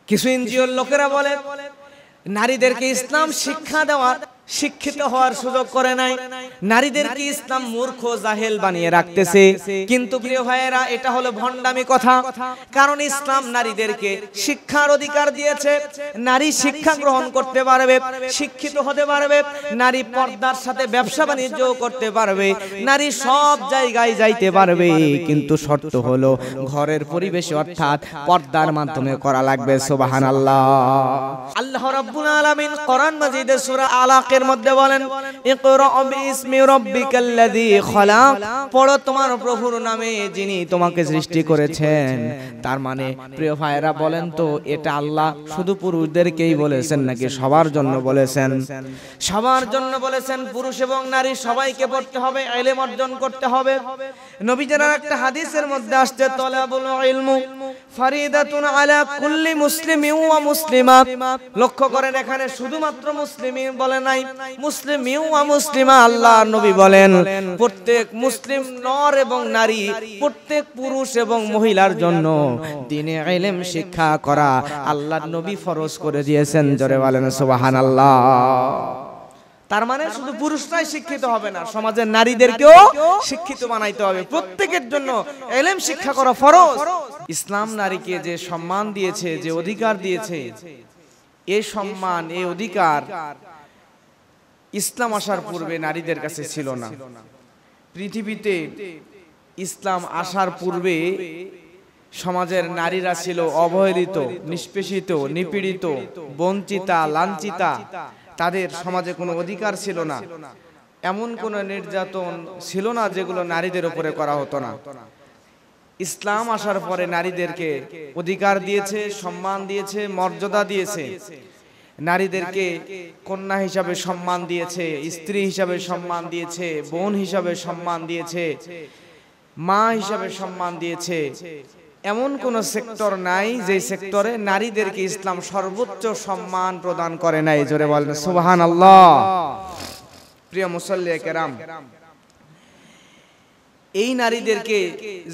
কিছু এনজিওর লোকেরা বলে নারীদেরকে ইসলাম শিক্ষা দেওয়া, শিক্ষিত হওয়ার সুযোগ করে নাই, নারীদেরকে ইসলাম মূর্খ জাহেল বানিয়ে রাখতেছে। কিন্তু প্রিয় ভাইয়েরা, এটা হলো ভণ্ডামি কথা। কারণ ইসলাম নারীদেরকে শিক্ষার অধিকার দিয়েছে। নারী শিক্ষা গ্রহণ করতে পারবে, শিক্ষিত হতে পারবে, নারী পর্দার সাথে ব্যবসা বাণিজ্য করতে পারবে, নারী সব জায়গায় যাইতে পারবে। কিন্তু শর্ত হলো ঘরের পরিবেশে, অর্থাৎ পর্দার মাধ্যমে করা লাগবে। সুবহানাল্লাহ। আল্লাহ রাব্বুল আলামিন কোরআন মাজিদে সূরা আলাক এর মধ্যে বলেন, ইকরা বিইসমি রাব্বিকাল্লাযী খলাক, পড়ো তোমার প্রভুর নামে যিনি তোমাকে সৃষ্টি করেছেন। তার মানে প্রিয় ভাইরা বলেন তো, এটা আল্লাহ শুধু পুরুষদেরকেই বলেছেন নাকি সবার জন্য বলেছেন? সবার জন্য বলেছেন। পুরুষ এবং নারী সবাইকে পড়তে হবে, ইলম অর্জন করতে হবে। নবীজির একটা হাদিসের মধ্যে আসছে, তালাবুল ইলমু ফারিদাতুন আলা কুল্লি মুসলিমিন ওয়া মুসলিমা। লক্ষ্য করেন, এখানে শুধুমাত্র মুসলিমিন বলে নাই, মুসলিমিন ওয়া মুসলিমা। আল্লাহ নবী বলেন প্রত্যেক মুসলিম নর এবং নারী, প্রত্যেক পুরুষ এবং মহিলার জন্য দ্বীনে ইলম শিক্ষা করা আল্লাহর নবী ফরজ করে দিয়েছেন। জোরে বলেন সুবহানাল্লাহ। তার মানে শুধু পুরুষরাই শিক্ষিত হবে না, সমাজের নারীদেরকেও শিক্ষিত বানাইতে হবে। প্রত্যেকের জন্য ইলম শিক্ষা করা ফরজ। ইসলাম নারীকে যে সম্মান দিয়েছে, যে অধিকার দিয়েছে, এই সম্মান, এই অধিকার ইসলাম আসার পূর্বে নারীদের কাছে ছিল না। পৃথিবীতে ইসলাম আসার পূর্বে সমাজের নারীরা ছিল অবহেলিত, নিষ্পেষিত, নিপীড়িত, বঞ্চিতা, লাঞ্ছিতা। তাদের সমাজে কোনো অধিকার ছিল না, এমন কোনো নির্যাতন ছিল না যেগুলো নারীদের উপরে করা হতো না। ইসলাম আসার পরে নারীদেরকে অধিকার দিয়েছে, সম্মান দিয়েছে, মর্যাদা দিয়েছে। নারীদেরকে কন্যা হিসাবে সম্মান দিয়েছে, স্ত্রী হিসাবে সম্মান দিয়েছে, বোন হিসাবে সম্মান দিয়েছে, মা হিসাবে সম্মান দিয়েছে। এমন কোন সেক্টর নাই যে সেক্টরে নারীদেরকে ইসলাম সর্বোচ্চ সম্মান প্রদান করে নাই। জোরে বলেন সুবহানাল্লাহ। প্রিয় মুসল্লি কেরাম, এই নারীদেরকে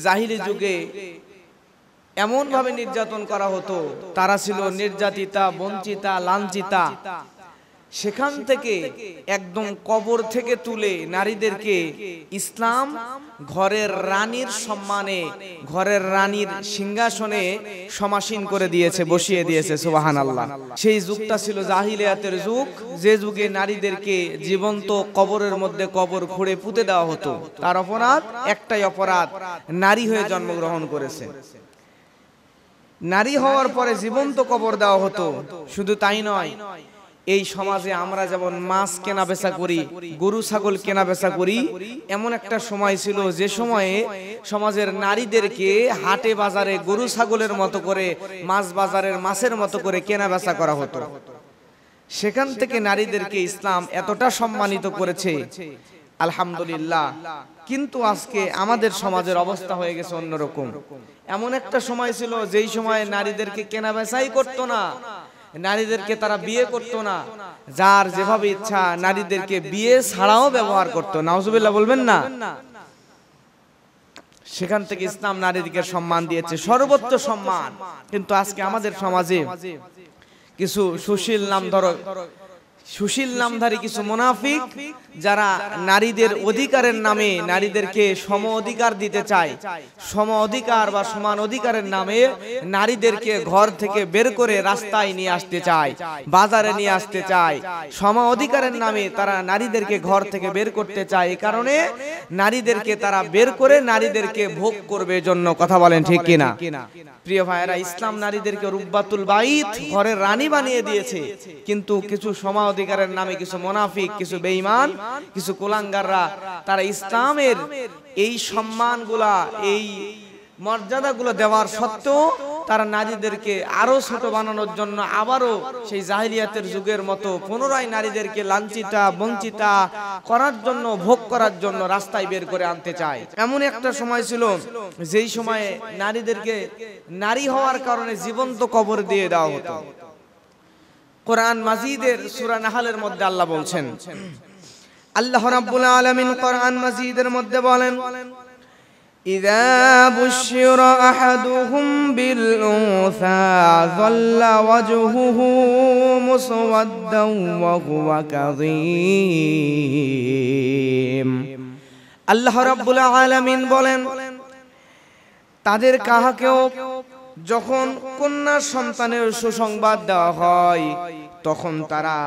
জাহিলি যুগে এমন ভাবে নির্যাতন করা হতো, তারা ছিল নির্যাতিতা, বঞ্চিতা, লাঞ্ছিতা। সেখান থেকে একদম কবর থেকে তুলে নারীদেরকে ইসলাম ঘরের রানীর সম্মানে, ঘরের রানীর সিংহাসনে সমাসীন করে দিয়েছে, বসিয়ে দিয়েছে। সুবহানাল্লাহ। সেই যুগটা ছিল জাহিলিয়াতের যুগ, যে যুগে নারীদেরকে জীবন্ত কবরের মধ্যে কবর খুঁড়ে পুঁতে দেওয়া হতো। তার অপরাধ একটাই অপরাধ, নারী হয়ে জন্মগ্রহণ করেছে। নারী হওয়ার পরে জীবন্ত কবর দেওয়া হতো। শুধু তাই নয়, এই সমাজে আমরা যেমন মাছ কেনা বেচা করি, গরু ছাগল কেনা বেচা করি, এমন একটা সময় ছিল যে সময়ে সমাজের নারীদেরকে হাটে বাজারে গরু ছাগলের মতো করে, মাছ বাজারের মাছের মতো করে কেনা বেচা করা হতো। সেখান থেকে নারীদেরকে ইসলাম এতটা সম্মানিত করেছে, আলহামদুলিল্লাহ। কিন্তু আজকে আমাদের সমাজের অবস্থা হয়ে গেছে অন্যরকম। এমন একটা সময় ছিল যেই সময় নারীদেরকে কেনা বেচাই করতো না, নারীদেরকে তারা বিয়ে করতো না, যার যেভাবে ইচ্ছা নারীদেরকে বিয়ে ছাড়াও ব্যবহার করতো। নাউজুবিল্লাহ বলবেন না। সেখান থেকে ইসলাম নারীদেরকে সম্মান দিয়েছে, সর্বোচ্চ সম্মান। কিন্তু আজকে আমাদের সমাজে কিছু সুশীল নামধারী কিছু মুনাফিক, যারা নারীদের অধিকারের নামে নারীদেরকে সম অধিকার দিতে চায়, সম অধিকার বা সমান অধিকারের নামে নারীদেরকে ঘর থেকে বের করে রাস্তায় নিয়ে আসতে চায়, বাজারে নিয়ে আসতে চায়। সম অধিকারের নামে তারা নারীদেরকে ঘর থেকে বের করতে চায়। এই কারণে নারীদেরকে তারা বের করে নারীদেরকে ভোগ করবে জন্য। কথা বলেন ঠিক কিনা? প্রিয় ভাইয়েরা, ইসলাম নারীদেরকে রুব্বাতুল বাইত, ঘরের রানী বানিয়ে দিয়েছে। কিন্তু কিছু সম অধিকারের নামে কিছু মুনাফিক, কিছু বেঈমান, কিছু কুলাঙ্গাররা, তারা ইসলামের এই সম্মানগুলা, এই মর্যাদাগুলো দেওয়ার সত্ত্বেও তারা নারীদেরকে আরো ছোট বানানোর জন্য আবারও সেই জাহিলিয়াতের যুগের মতো পুনরায় নারীদেরকে লাঞ্ছিতা, বঞ্চিতা করার জন্য, ভোগ করার জন্য রাস্তায় বের করে আনতে চায়। এমন একটা সময় ছিল যেই সময়ে নারীদেরকে নারী হওয়ার কারণে জীবন্ত কবর দিয়ে দেওয়া হতো। কোরআন মাজিদের সূরা নাহলের মধ্যে আল্লাহ বলছেন, আল্লাহ রাব্বুল আলামিন কোরআন মাজিদের মধ্যে বলেন, ইযা বুশিরা আহাদুহুম বিল উনসা যাল্লা ওয়াজহুহু মুসওয়াদ্দান ওয়া হুয়া কাযীম। আল্লাহ রাব্বুল আলামিন বলেন, তাদের কাহাকেও যখন কন্যা সন্তানের সুসংবাদ দেওয়া হয় তখন তারা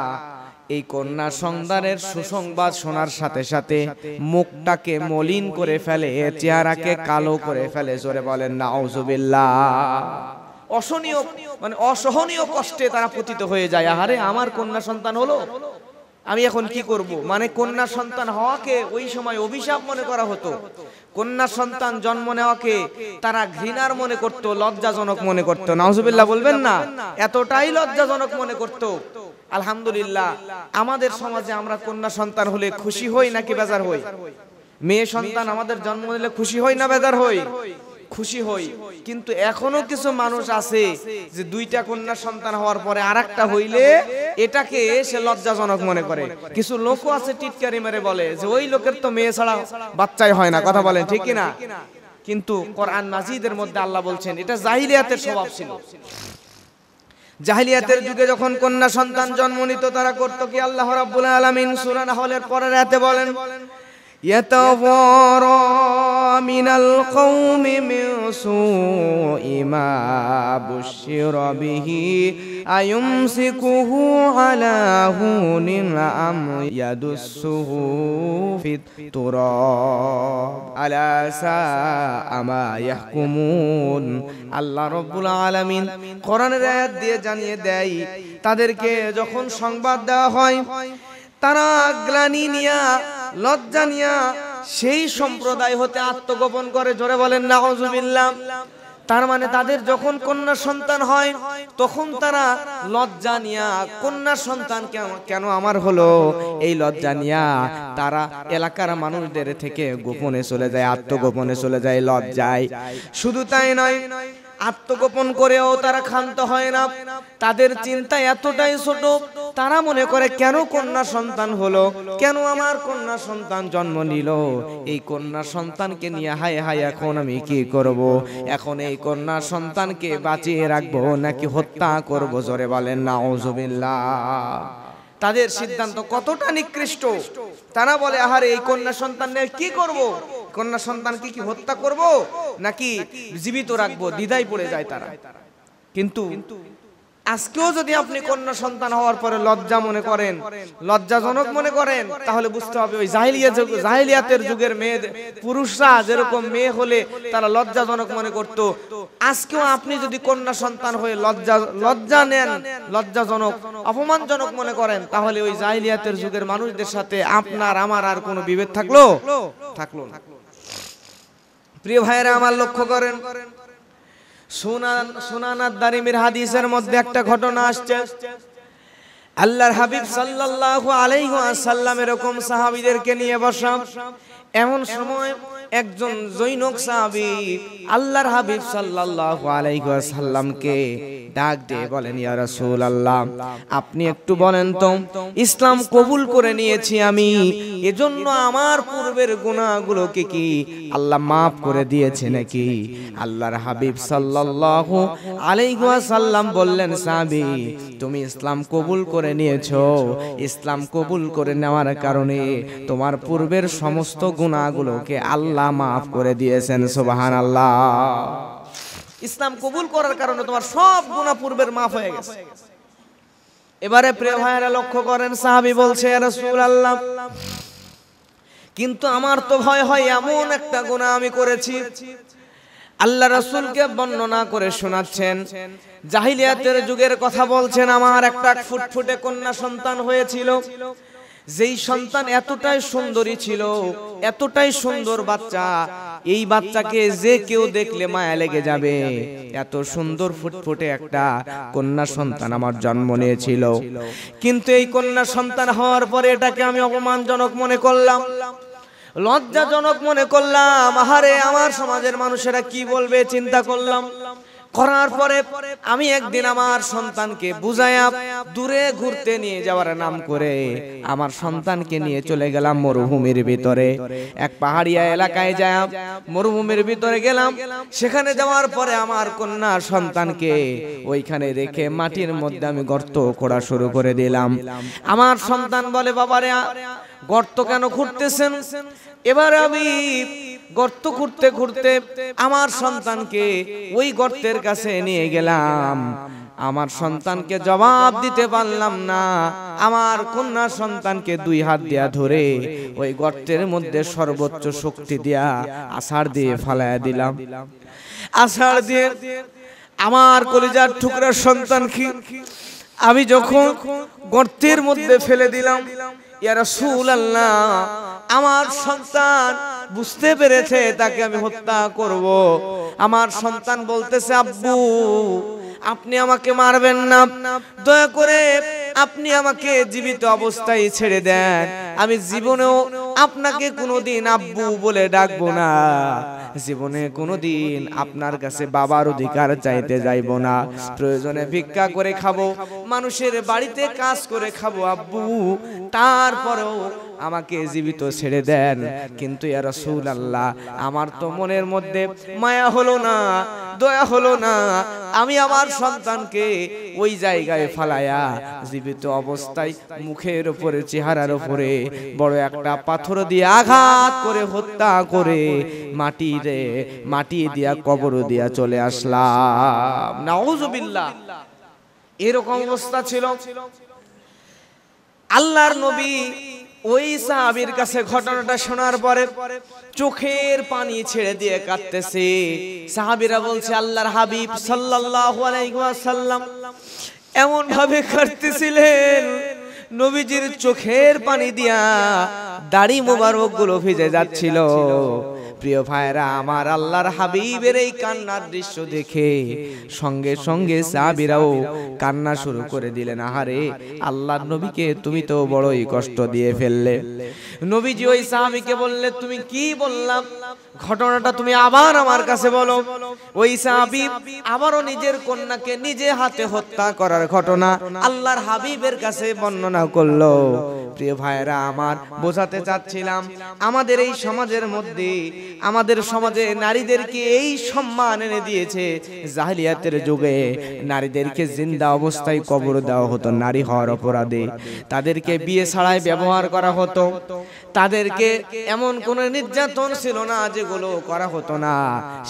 এই কন্যা সন্তানের সুসংবাদ শোনার সাথে সাথে মুখটাকে মলিন করে ফেলে, চেহারাকে কালো করে ফেলে। জোরে বলেন নাউজুবিল্লাহ। অসহনীয় মানে অসহনীয় কষ্টে তারা পতিত হয়ে যায়। আরে আমার কন্যা সন্তান হলো, আমি এখন কি করব? মানে কন্যা সন্তান হওয়াকে ওই সময় অভিশাপ মনে করা হতো। কন্যা সন্তান জন্ম নেওয়াকে তারা ঘৃণার মনে করত, লজ্জাজনক মনে করত। নাউজুবিল্লাহ বলবেন না, এতটাই লজ্জাজনক মনে করত। আলহামদুলিল্লাহ আমাদের সমাজে আমরা কন্যা সন্তান হলে খুশি হই নাকি বেজার হই? মেয়ে সন্তান আমাদের জন্ম দিলে খুশি হই না বেজার হই? খুশি হই। কিন্তু এখনো কিছু মানুষ আছে যে দুইটা কন্যা সন্তান হওয়ার পরে আরেকটা হইলে এটাকে সে লজ্জাজনক মনে করে। কিছু লোকও আছে টিটকারি মেরে বলে যে ওই লোকের তো মেয়ে ছাড়া বাচ্চাই হয় না। কথা বলেন ঠিক কিনা? কিন্তু কোরআন মাজিদের মধ্যে আল্লাহ বলছেন এটা জাহিলিয়াতের স্বভাব ছিল। জাহিলিয়াতের যুগে যখন কন্যা সন্তান জন্ম নিত তারা করত কি? আল্লাহ রাব্বুল আলামিন সূরা নাহলের পরের আয়াতে বলেন, ইয়াতাওয়ারা মিনাল কওমি মিন সুই মা বুশিরা বিহি আয়ুমসিকুহু আলা হুনিন আম ইয়াদুসসুহু ফিত তুরাব আলা সাআ মা ইয়াহকুমুন। আল্লাহ রাব্বুল আলামিন কোরআনের আয়াত দিয়ে জানিয়ে দেয় তাদেরকে যখন সংবাদ দেওয়া হয় তারা গ্লানি নিয়া লজ্জা নিয়া সেই সম্প্রদায় হতে আত্মগোপন করে। জোরে বলেন নাউজুবিল্লাহ। তার মানে তাদের যখন কন্যা সন্তান হয় তখন তারা লজ্জা নিয়া কন্যা সন্তান কেন আমার হলো এই লজ্জা নিয়া তারা এলাকার মানুষদের থেকে গোপনে চলে যায়, আত্মগোপনে চলে যায় লজ্জায়। শুধু তাই নয়, আত্মগোপন করেও তারা ক্ষান্ত হয় না। তাদের চিন্তা এতটাই ছোট, তারা মনে করে কেন কন্যা সন্তান হলো, কেন আমার কন্যা সন্তান জন্ম নিল, এই কন্যা সন্তানকে নিয়ে হায় হায় এখন আমি কি করব? এখন এই কন্যা সন্তানকে বাঁচিয়ে রাখবো নাকি হত্যা করব? জোরে বলেন নাউজুবিল্লাহ। তাদের সিদ্ধান্ত কতটা নিকৃষ্ট। তারা বলে আহারে এই কন্যা সন্তান নিয়ে কি করব? কন্যা সন্তানকে কি হত্যা করব নাকি জীবিত রাখবো? দ্বিধায় পড়ে যায় তারা। কিন্তু আজকেও যদি আপনি কন্যা সন্তান হওয়ার পরে লজ্জা মনে করেন, লজ্জাজনক মনে করেন, তাহলে বুঝতে হবে ওই জাহিলিয়াতের যুগের মেয়ে পুরুষরা যেরকম মেয়ে হলে তারা লজ্জাজনক মনে করত, আজকেও আপনি যদি কন্যা সন্তান হয়ে লজ্জা নেন, লজ্জাজনক অপমানজনক মনে করেন, তাহলে ওই জাহিলিয়াতের যুগের মানুষদের সাথে আপনার আমার আর কোনো বিভেদ থাকলো না। প্রিয় ভাইয়েরা আমার, লক্ষ্য করেন সুনান আদ-দারিমির হাদিসের মধ্যে একটা ঘটনা আসছে। আল্লাহর হাবিব সাল্লাল্লাহু আলাইহি ওয়াসাল্লাম এরকম সাহাবীদেরকে নিয়ে বসা। এমন সময় একজন জৈনক সাহাবী আল্লাহর হাবিব সাল্লাল্লাহু আলাইহি ওয়াসাল্লামকে ডাক দিয়ে বলেন, ইয়া রাসূলুল্লাহ আপনি একটু বলেন তো, ইসলাম কবুল করে নিয়েছি আমি, এজন্য আমার পূর্বের গুনাহগুলোকে কি আল্লাহ মাফ করে দিয়েছে নাকি? আল্লাহর হাবিব সাল্লাল্লাহু আলাইহি ওয়াসাল্লাম বললেন, সাহাবী তুমি ইসলাম কবুল করে নিয়েছো, ইসলাম কবুল করে নেওয়ার কারণে তোমার পূর্বের সমস্ত গুনাহগুলোকে আল্লাহ মাফ করে দিয়েছেন। সুবহানাল্লাহ। ইসলাম কবুল করার কারণে তোমার সব গুনাহ পূর্বের মাফ হয়ে গেছে। এবারে প্রিয় ভাইয়েরা লক্ষ্য করেন, সাহাবী বলছে, ইয়া রাসূলুল্লাহ কিন্তু আমার তো ভয় হয় এমন একটা গুনাহ আমি করেছি। আল্লাহ রাসূলকে বর্ণনা করে শোনাচ্ছেন, জাহিলিয়াতের যুগের কথা বলছেন, আমার একটা ফুটফুটে কন্যা সন্তান হয়েছিল, যেই সন্তান এতটাই সুন্দরী ছিল, এতটাই সুন্দর বাচ্চা, এই বাচ্চাকে যে কেউ দেখলে মায়া লেগে যাবে, এত সুন্দর ফুটফুটে একটা কন্যা সন্তান আমার জন্ম নিয়েছিল। কিন্তু এই কন্যা সন্তান হওয়ার পরে এটাকে আমি অপমানজনক মনে করলাম, লজ্জাজনক মনে করলাম। আহারে আমার সমাজের মানুষেরা কি বলবে চিন্তা করলাম। করার পরে আমি একদিন আমার সন্তানকে বুঝায়া দূরে ঘুরতে নিয়ে যাওয়ার নাম করে আমার সন্তানকে নিয়ে চলে গেলাম মরুভূমির ভিতরে। এক পাহাড়িয়া এলাকায় যায় মরুভূমির ভিতরে গেলাম। সেখানে যাওয়ার পরে আমার কন্যা সন্তানকে ওইখানে রেখে মাটির মধ্যে আমি গর্ত খোঁড়া শুরু করে দিলাম। আমার সন্তান বলে, বাবারে গর্ত কেন খুঁড়তেছেন? এবার আমি গর্ত খুঁড়তে খুঁড়তে আমার সন্তানকে ওই গর্তের কাছে নিয়ে গেলাম। আমার সন্তানকে জবাব দিতে পারলাম না। আমার কন্যা সন্তানকে দুই হাত দিয়া ধরে ওই গর্তের মধ্যে সর্বোচ্চ শক্তি দিয়া আছাড় দিয়ে ফালাইয়া দিলাম। আছাড় দিয়ে আমার কলিজার টুকরা সন্তানকে আমি যখন গর্তের মধ্যে ফেলে দিলাম, ইয়া রাসূলুল্লাহ, আমার সন্তান বুঝতে পেরেছে তাকে আমি হত্যা করব। আমার সন্তান বলতেছে, আব্বু আপনি আমাকে মারবেন না, দয়া করে আপনি আমাকে জীবিত অবস্থায় ছেড়ে দেন। আমি জীবনেও আপনাকে কোনোদিন আব্বু বলে ডাকবো না, জীবনে কোনোদিন আপনার কাছে বাবার অধিকার চাইতে যাইব না। প্রয়োজনে ভিক্ষা করে খাবো, মানুষের বাড়িতে কাজ করে খাবো আব্বু, তারপরেও আমাকে জীবিত ছেড়ে দেন। কিন্তু ইয়া রাসূলুল্লাহ, আমার তো মনের মধ্যে মায়া হলো না, দয়া হলো না। আমি আমার সন্তানকে ওই জায়গায় ফালায়া জীবিত অবস্থায় মুখের উপরে, চেহারার উপরে বড় একটা পাথর দিয়ে আঘাত করে হত্যা করে মাটি দিয়া কবর দিয়া চলে আসলাম। নাউযুবিল্লাহ। এরকম অবস্থা ছিল। আল্লাহর নবী ওই সাহাবীর কাছে ঘটনাটা শোনার পরে চোখের পানি ছেড়ে দিয়ে কাঁদতেছে। সাহাবীরা বলছে, আল্লাহর হাবিব সাল্লাল্লাহু আলাইহি ওয়াসাল্লাম এমন ভাবে কাঁদতেছিলেন, নবীজির চোখের পানি দিয়া দাড়ি মোবারক গুলো ভিজে যাচ্ছিল। প্রিয় ভাইরা আমার, আল্লাহর হাবিবের এই কান্নার দৃশ্য দেখে সঙ্গে সঙ্গে সাহাবীরাও কান্না শুরু করে দিলেন। আহারে আল্লাহর নবীকে তুমি তো বড়ই কষ্ট দিয়ে ফেললে। নবীজি ওই সাহাবীকে বললে, তুমি কি বললাম, ঘটনাটা তুমি আবার আমার কাছে বলো। ওই সাহাবী আবারও নিজের কন্যাকে নিজে হাতে হত্যা করার ঘটনা আল্লাহর হাবিবের কাছে বর্ণনা করলো। প্রিয় ভাইরা আমার, বোঝাতে চাচ্ছিলাম আমাদের এই সমাজের মধ্যে, আমাদের সমাজে নারীদেরকে এই সম্মান এনে দিয়েছে। জাহেলিয়াতের যুগে নারীদেরকে জিন্দা অবস্থায় কবর দেওয়া হতো নারী হওয়ার অপরাধে। তাদেরকে বিয়ে ছাড়াই ব্যবহার করা হতো। তাদেরকে এমন কোন নির্যাতন ছিল না যেগুলো করা হতো না।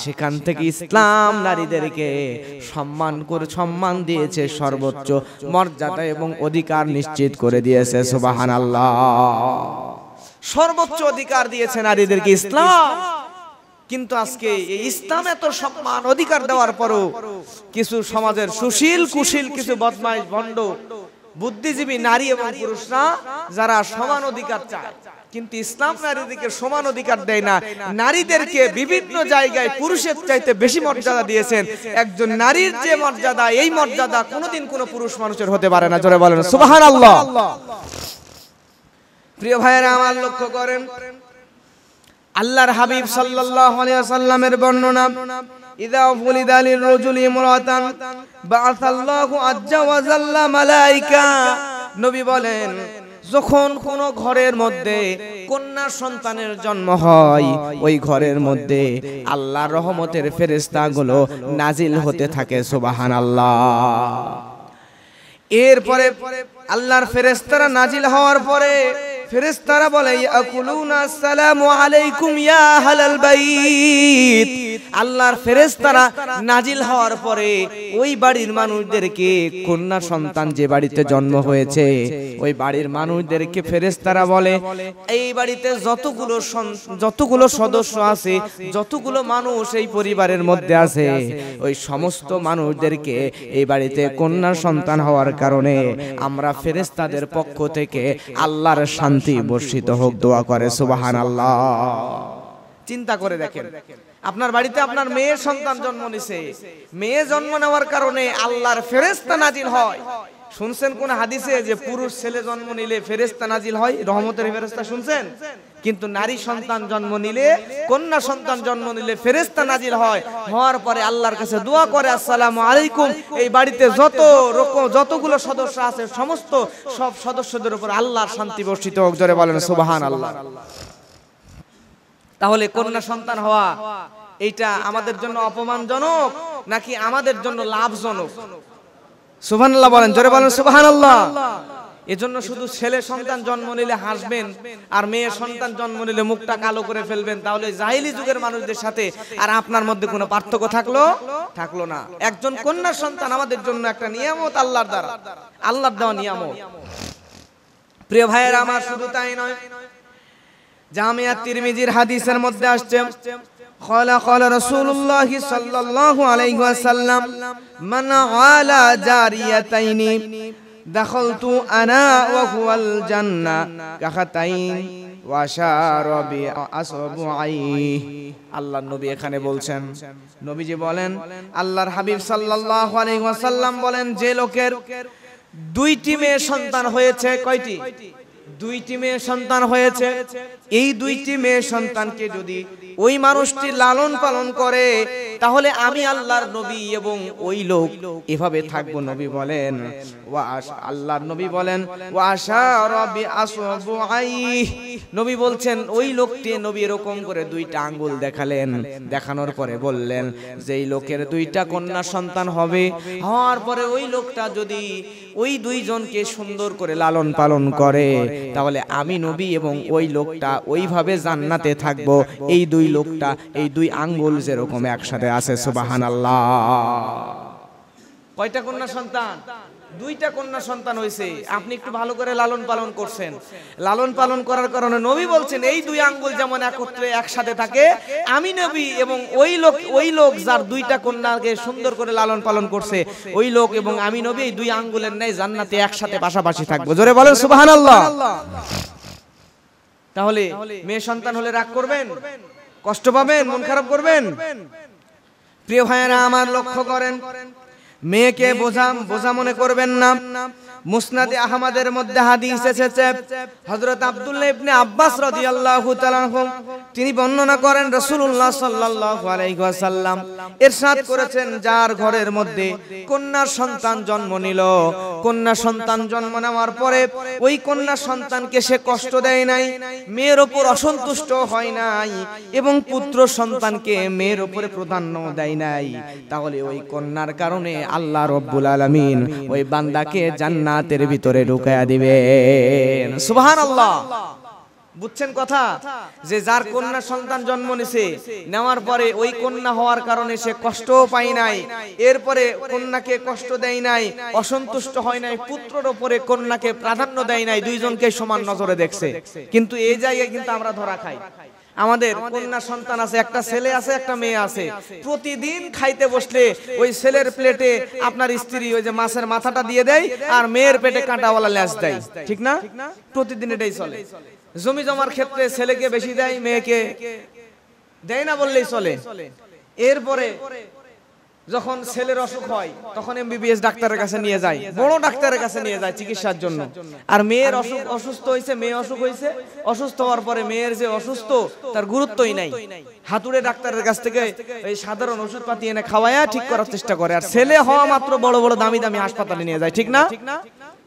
সেখান থেকে ইসলাম নারীদেরকে সম্মান দিয়েছে, সর্বোচ্চ মর্যাদা এবং অধিকার নিশ্চিত করে দিয়েছে। সুবহানাল্লাহ। সর্বোচ্চ অধিকার দিয়েছে নারীদেরকে ইসলাম। কিন্তু আজকে এই ইসলাম এত সম্মান অধিকার দেওয়ার পরও কিছু সমাজের সুশীল কুশীল কিছু বদমাইশ ভণ্ড বুদ্ধিজীবী নারী এবং পুরুষরা যারা সমান অধিকার চায়, কিন্তু ইসলাম নারীদেরকে সমান অধিকার দেয় না। নারীদেরকে বিভিন্ন জায়গায় পুরুষের চাইতে বেশি মর্যাদা দিয়েছেন। একজন নারীর যে মর্যাদা, এই মর্যাদা কোনোদিন কোনো পুরুষ মানুষের হতে পারে না। জোরে বলেন সুবহানাল্লাহ। প্রিয় ভাইয়েরা আমার, লক্ষ্য করেন আল্লাহর হাবিব সাল্লাল্লাহু আলাইহি ওয়াসাল্লামের বর্ণনা, ইযা ফুলিদা লিররাজুলি ইমরাতান বাআসাল্লাহু আজ্জা ওয়া জাল্লা মালায়েকা। নবী বলেন, যখন কোন ঘরের মধ্যে কন্যা সন্তানের জন্ম হয়, ওই ঘরের মধ্যে আল্লাহর রহমতের ফেরেশতাগুলো নাজিল হতে থাকে। সুবহানাল্লাহ। এরপরে আল্লাহর ফেরেশতারা নাজিল হওয়ার পরে ফেরেশতারা বলে, ইয়াকুলুনা আসসালামু আলাইকুম ইয়া আহলাল বাইত। আল্লাহর ফেরেশতারা নাজিল হওয়ার পরে ওই বাড়ির মানুষদেরকে, কন্যা সন্তান যে বাড়িতে জন্ম হয়েছে ওই বাড়ির মানুষদেরকে ফেরেশতারা বলে, এই বাড়িতে যতগুলো সদস্য আছে, যতগুলো মানুষ এই পরিবারের মধ্যে আছে, ওই সমস্ত মানুষদেরকে এই বাড়িতে কন্যা সন্তান হওয়ার কারণে আমরা ফেরেশতাদের পক্ষ থেকে আল্লাহর শান্তি বর্ষিত হোক দোয়া করে। সুবহানাল্লাহ। চিন্তা করে দেখেন, আপনার বাড়িতে আপনার মেয়ের সন্তান জন্ম নিছে, মেয়ে জন্ম নেওয়ার কারণে আল্লাহর ফেরেশতা নাজিল হয়। শুনছেন কোন হাদিসে যে পুরুষ ছেলে জন্ম নিলে ফেরেশতা নাজিল হয়, রহমতের ফেরেশতা শুনছেন? কিন্তু নারী সন্তান জন্ম নিলে, কন্যা সন্তান জন্ম নিলে ফেরেশতা নাজিল হয়। হওয়ার পরে আল্লাহর কাছে দোয়া করে, আসসালামু আলাইকুম, এই বাড়িতে যতগুলো সদস্য আছে সমস্ত সব সদস্যদের উপর আল্লাহর শান্তি বর্ষিত হোক। জোরে বলেন সুবহানাল্লাহ। তাহলে কন্যা সন্তান হওয়া এইটা আমাদের জন্য অপমানজনক নাকি আমাদের জন্য লাভজনক? সুবহানাল্লাহ বলেন, জোরে বলেন সুবহানাল্লাহ। এজন্য শুধু ছেলে সন্তান জন্ম নিলে হাসবেন আর মেয়ে সন্তান জন্ম নিলে মুখটা কালো করে ফেলবেন, তাহলে জাহিলি যুগের মানুষদের সাথে আর আপনার মধ্যে কোনো পার্থক্য থাকলো না। একজন কন্যা সন্তান আমাদের জন্য একটা নিয়ামত, আল্লাহর দ্বারা, আল্লাহর দেওয়া নিয়ামত। প্রিয় ভাইয়েরা আমার, শুধু তাই নয়, জামিয়া তিরমিজির হাদিসের মধ্যে আসছে, قال رسول الله صلى الله عليه وسلم من على جاريتين دخلت انا وهو الجنه كختين واشار باصبعيه। আল্লাহর নবী এখানে বলছেন, নবীজি বলেন, আল্লাহর হাবিব সাল্লাল্লাহু আলাইহি ওয়াসাল্লাম বলেন, যে লোকের দুইটি মেয়ে সন্তান হয়েছে, কয়টি? দুইটি মেয়ে সন্তান হয়েছে, এই দুইটি মেয়ে সন্তানকে যদি ওই মানুষটি লালন পালন করে, তাহলে আমি আল্লাহর নবী এবং ওই লোক এভাবে থাকবো। নবী বলেন, আল্লাহর নবী বলেন, ওয়াশারা বিআসবুআইহি, নবী বলছেন ওই লোকটি, নবী এরকম করে দুইটা আঙ্গুল দেখালেন, দেখানোর পরে বললেন, যেই লোকের দুইটা কন্যা সন্তান হবে, হওয়ার পরে ওই লোকটা যদি ওই দুইজনকে সুন্দর করে লালন পালন করে, তাহলে আমি নবী এবং ওই লোকটা ওইভাবে জান্নাতে থাকবো। এই দুই লোকটা, এই দুই আঙ্গুল যেরকম একসাথে আছে। সুবহানাল্লাহ। কয়টা কন্যা সন্তান? দুইটা কন্যা সন্তান হয়েছে। আপনি একটু ভালো করে লালন পালন করছেন, লালন পালন করার কারণে নবী বলছেন এই দুই আঙ্গুল যেমন একত্রে একসাথে থাকে, আমি নবী এবং ওই লোক যার দুইটা কন্যাকে সুন্দর করে লালন পালন করছে, ওই লোক এবং আমি নবী এই দুই আঙ্গুলের ন্যায় জান্নাতে একসাথে পাশাপাশি থাকবো। জোরে বলেন সুবহানাল্লাহ। তাহলে মেয়ে সন্তান হলে রাগ করবেন, কষ্ট পাবেন, মন খারাপ করবেন? প্রিয় ভাইয়েরা আমার, লক্ষ্য করেন, মেয়েকে বোঝা মনে করবেন না। মুসনাদে আহমদের মধ্যে হাদিস এসেছে, হযরত আব্দুল্লাহ ইবনে আব্বাস রাদিয়াল্লাহু তাআলা আনহু তিনি বর্ণনা করেন, রাসূলুল্লাহ সাল্লাল্লাহু আলাইহি ওয়াসাল্লাম ইরশাদ করেছেন, যার ঘরের মধ্যে কন্যা সন্তান জন্ম নিল, কন্যা সন্তান জন্ম নেওয়ার পরে ওই কন্যা সন্তানকে সে কষ্ট দেয় নাই, মেয়ের উপর অসন্তুষ্ট হয় নাই এবং পুত্র সন্তানকে মেয়ের উপরে প্রাধান্য দেয় নাই, তাহলে ওই কন্যার কারণে আল্লাহ রাব্বুল আলামিন ওই বান্দাকে জান্নাতের ভিতরে ঢুকায়া দিবেন। সুবহানাল্লাহ। বুঝছেন কথা? যে যার কন্যা সন্তান জন্ম নিছে, নেওয়ার পরে ওই কন্যা হওয়ার কারণে সে কষ্টও পায় নাই, এরপরে কন্যাকে কষ্ট দেয় নাই, অসন্তুষ্ট হয় নাই, পুত্রের উপরে কন্যাকে প্রাধান্য দেয় নাই, দুইজনকে সমান নজরে দেখছে। কিন্তু এই জায়গায় কিন্তু আমরা ধরা খাই। আমাদের কন্যা সন্তান আছে, একটা ছেলে আছে, একটা মেয়ে আছে, প্রতিদিন খাইতে বসলে ওই ছেলের প্লেটে আপনার স্ত্রী ওই যে মাছের মাথাটা দিয়ে দেয় আর মেয়ের পেটে কাঁটাওয়ালা ল্যাস দেয়, ঠিক না? প্রতিদিন এটাই চলে। জমি জমার ক্ষেত্রে ছেলেকে বেশি দেয়, মেয়েকে দেয় না বললেই চলে। এরপরে যখন ছেলের অসুখ হয় তখন এমবিবিএস ডাক্তারের কাছে নিয়ে যায়, বড় ডাক্তারের কাছে নিয়ে যায় চিকিৎসার জন্য। আর মেয়ের অসুস্থ হয়েছে, মেয়ে অসুখ হয়েছে, অসুস্থ হওয়ার পরে মেয়ের যে অসুস্থ তার গুরুত্বই নাই, হাতুড়ে ডাক্তারের কাছ থেকে এই সাধারণ ওষুধ পাতি এনে খাওয়ায়া ঠিক করার চেষ্টা করে। আর ছেলে হওয়া মাত্র বড় বড় দামি দামি হাসপাতালে নিয়ে যায়, ঠিক না?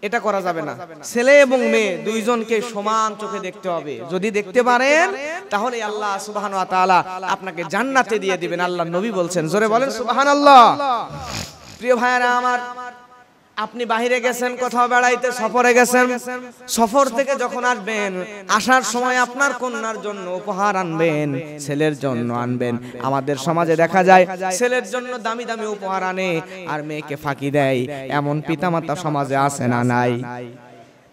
এটা করা যাবে না। ছেলে এবং মেয়ে দুইজনকে সমান চোখে দেখতে হবে। যদি দেখতে পারেন তাহলে আল্লাহ সুবহানাহু ওয়া তাআলা আপনাকে জান্নাতে দিয়ে দিবেন। আল্লাহর নবী বলছেন, জোরে বলেন সুবহানাল্লাহ। প্রিয় ভাইরা আমার, আপনি বাইরে গেছেন, কোথাও বেড়াইতে সফরে গেছেন, সফর থেকে যখন আসবেন, আসার সময় আপনার কন্যার জন্য উপহার আনবেন, ছেলের জন্য আনবেন। আমাদের সমাজে দেখা যায় ছেলের জন্য দামি দামি উপহার আনে আর মেয়েকে ফাঁকি দেয়, এমন পিতামাতা সমাজে আছে না নাই?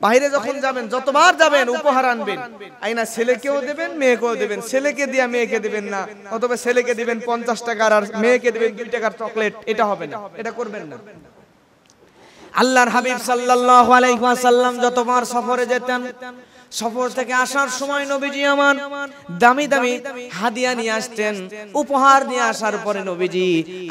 বাইরে যখন যাবেন, যতবার যাবেন উপহার আনবেন, আইনা ছেলেকেও দেবেন মেয়েকেও দেবেন। ছেলেকে দিয়া মেয়েকে দিবেন না, অথবা ছেলেকে দিবেন 50 টাকার আর মেয়েকে দিবেন 2 টাকার চকলেট। এটা হবে না, এটা করবেন না। আল্লাহর হাবিব সাল্লাল্লাহু আলাইহি ওয়াসাল্লাম যতবার সফরে যেতেন, সফর থেকে আসার সময় নবীজি আমার দামি দামি হাদিয়া নিয়ে আসতেন, উপহার নিয়ে আসার পরে নবীজি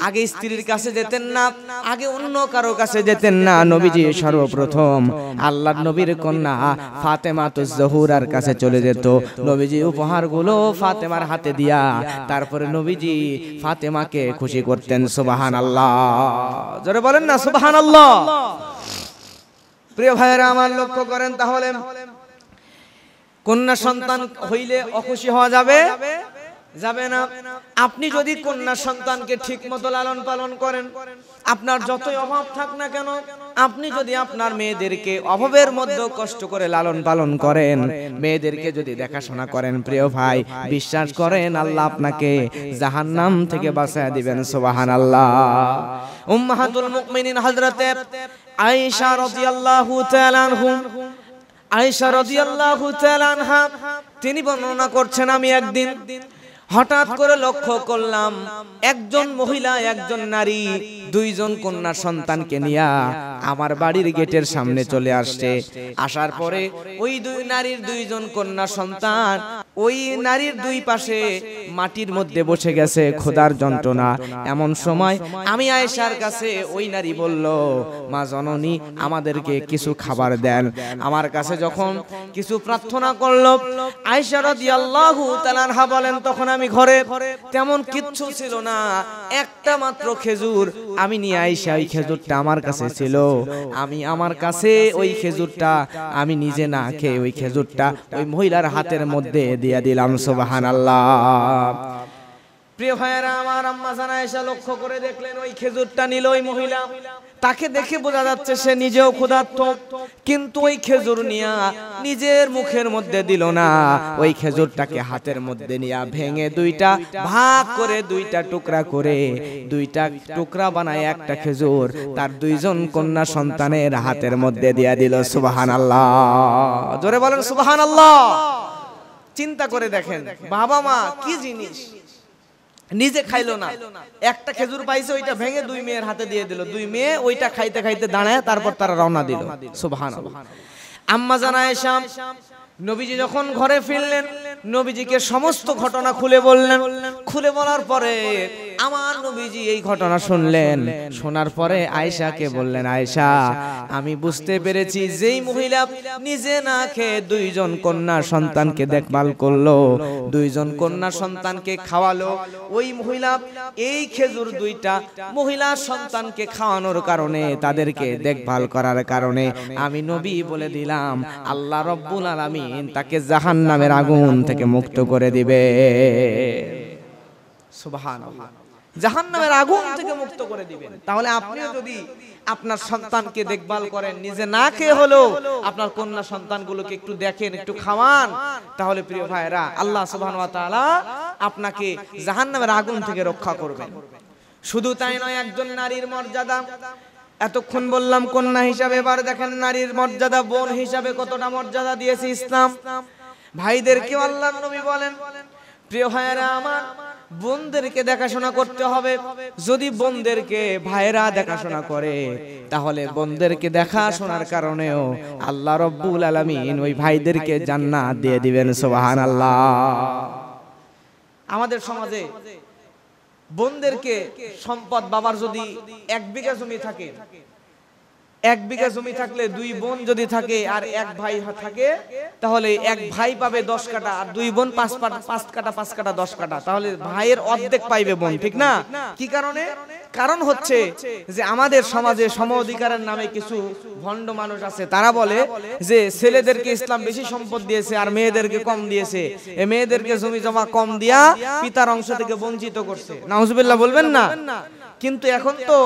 আগে স্ত্রীর কাছে যেতেন না, আগে অন্য কারো কাছে যেতেন না। নবীজি সর্বপ্রথম আল্লাহর নবীর কন্যা ফাতেমাতুজ জোহরার কাছে চলে যেত। নবীজি উপহারগুলো ফাতেমার হাতে দিয়া তারপরে নবীজি ফাতেমাকে খুশি করতেন। সুবহানাল্লাহ, জোরে বলেন না সুবহানাল্লাহ। প্রিয় ভাইয়েরা আমার, লক্ষ্য করেন তাহলে কন্যা সন্তান হইলে অখুশি হওয়া যাবে যাবে না। আপনি যদি কন্যা সন্তানকে ঠিক মতো লালন পালন করেন, আপনার যতই অভাব থাক না কেন, আপনি যদি আপনার মেয়েদেরকে অভাবের মধ্যে কষ্ট করে লালন পালন করেন, মেয়েদেরকে যদি দেখাশোনা করেন, প্রিয় ভাই বিশ্বাস করেন আল্লাহ আপনাকে জাহান্নাম থেকে বাঁচিয়ে দিবেন। সুবহানাল্লাহ। উম্মাহাতুল মুমিনিন হযরতে আয়েশা রাদিয়াল্লাহু তাআলা আনহা, আয়েশা রাদিয়াল্লাহু তাআলা আনহা তিনি বর্ণনা করছেন, আমি একদিন হঠাৎ করে লক্ষ্য করলাম একজন মহিলা একজন নারী দুইজন কন্যা সন্তানকে নিয়ে আমার বাড়ির গেটের সামনে চলে আসছে। আসার পরে ওই দুই নারীর দুইজন কন্যা সন্তান ওই নারীর দুই পাশে মাটির মধ্যে বসে গেছে ক্ষুধার যন্ত্রণা। এমন সময় আমি আয়েশার কাছে ওই নারী বলল, মা জননী আমাদেরকে কিছু খাবার দেন। আমার কাছে যখন কিছু প্রার্থনা করলো, আয়েশা রাদিয়াল্লাহু তাআলা আনহা বলেন, তখন আমি ঘরে তেমন কিচ্ছু ছিল না, একটা মাত্র খেজুর আমি নিয়ে আয়েশা, ওই খেজুরটা আমার কাছে ছিল, আমি আমার কাছে ওই খেজুরটা আমি নিজে না খেয়ে ওই খেজুরটা ওই মহিলার হাতের মধ্যে দিয়ে দিলাম। সুবহানাল্লাহ। প্রিয় ভাইয়েরা আমার, আম্মা জান আয়েশা লক্ষ্য করে দেখলেন ওই খেজুরটা নিল ওই মহিলা, তাকে দেখে বোঝা যাচ্ছে সে নিজেও ক্ষুধার্ত, কিন্তু ওই খেজুর নিয়ে নিজের মুখের মধ্যে দিল না, ওই খেজুরটাকে হাতের মধ্যে নিয়ে ভেঙে দুইটা ভাগ করে দুইটা টুকরা করে দুইটা টুকরা বানায় একটা খেজুর তার দুইজন কন্যা সন্তানের হাতের মধ্যে দিয়ে দিল। সুবহানাল্লাহ, জোরে বলেন সুবহানাল্লাহ। চিন্তা করে দেখেন বাবা মা কি জিনিস, নিজে খাইলো না, একটা খেজুর পাইছে ওইটা ভেঙে দুই মেয়ের হাতে দিয়ে দিল, দুই মেয়ে ওইটা খাইতে খাইতে দাঁড়ায় তারপর তারা রওনা দিল। সুবহানাল্লাহ। আম্মা জান আয়েশা নবীজি যখন ঘরে ফিরলেন, নবীজিকে সমস্ত ঘটনা খুলে বললেন। খুলে বলার পরে আমার নবীজি এই ঘটনা শুনলেন, শোনার পরে আয়েশাকে বললেন, আয়েশা আমি বুঝতে পেরেছি যেই মহিলা নিজে না খেয়ে দুইজন কন্যা সন্তানকে দেখভাল করলো, দুইজন কন্যা সন্তানকে খাওয়ালো, ওই মহিলা এই খেজুর দুইটা মহিলা সন্তানকে খাওয়ানোর কারণে তাদেরকে দেখভাল করার কারণে আমি নবী বলে দিলাম আল্লাহ রব্বুল আলামিন তাকে জাহান্নামের আগুন থেকে মুক্ত করে দিবে। সুবহানাল্লাহ। জাহান্নামের আগুন থেকে মুক্ত করে দিবেন। তাহলে আপনিও যদি আপনার সন্তানকে দেখভাল করেন, নিজে না খেয়ে হলেও আপনার কন্যা সন্তানগুলোকে একটু দেখেন, একটু খাওয়ান, তাহলে প্রিয় ভাইরা আল্লাহ সুবহানাহু ওয়া তাআলা আপনাকে জাহান্নামের আগুন থেকে রক্ষা করবেন। শুধু তাই নয়, একজন নারীর মর্যাদা, এতক্ষণ বললাম কন্যা হিসাবে, এবার দেখেন নারীর মর্যাদা, বোন হিসাবে কতটা মর্যাদা দিয়েছে ইসলাম। ভাইদেরকেও আল্লাহর নবী বলেন, প্রিয় ভাইয়েরা আমার, বোনদেরকে দেখাশোনা করতে হবে। যদি বোনদেরকে ভাইরা দেখাশোনা করে, তাহলে বোনদেরকে দেখাশোনার কারণেও আল্লাহ রব্বুল আলামিন ওই ভাইদেরকে জান্নাত দিয়ে দিবেন। সুবহানাল্লাহ। আমাদের সমাজে বোনদেরকে সম্পদ, বাবার যদি 1 বিঘা জমি থাকে, 1 বিঘা জমি থাকলে 2 বোন যদি থাকে আর 1 ভাই থাকে, তাহলে 1 ভাই পাবে 10 কাঠা আর 2 বোন 5 কাঠা 5 কাঠা 10 কাঠা, তাহলে ভাইয়ের অর্ধেক পাইবে বোন, ঠিক না? কি কারণে? কারণ হচ্ছে যে আমাদের সমাজে সম অধিকারের নামে কিছু ভণ্ড মানুষ আছে, তারা বলে যে ছেলেদেরকে ইসলাম বেশি সম্পদ দিয়েছে আর মেয়েদেরকে কম দিয়েছে, এই মেয়েদেরকে জমি জমা কম দিয়া পিতার অংশ থেকে বঞ্চিত করছে। নাউজুবিল্লাহ বলবেন না? কিন্তু এখন তো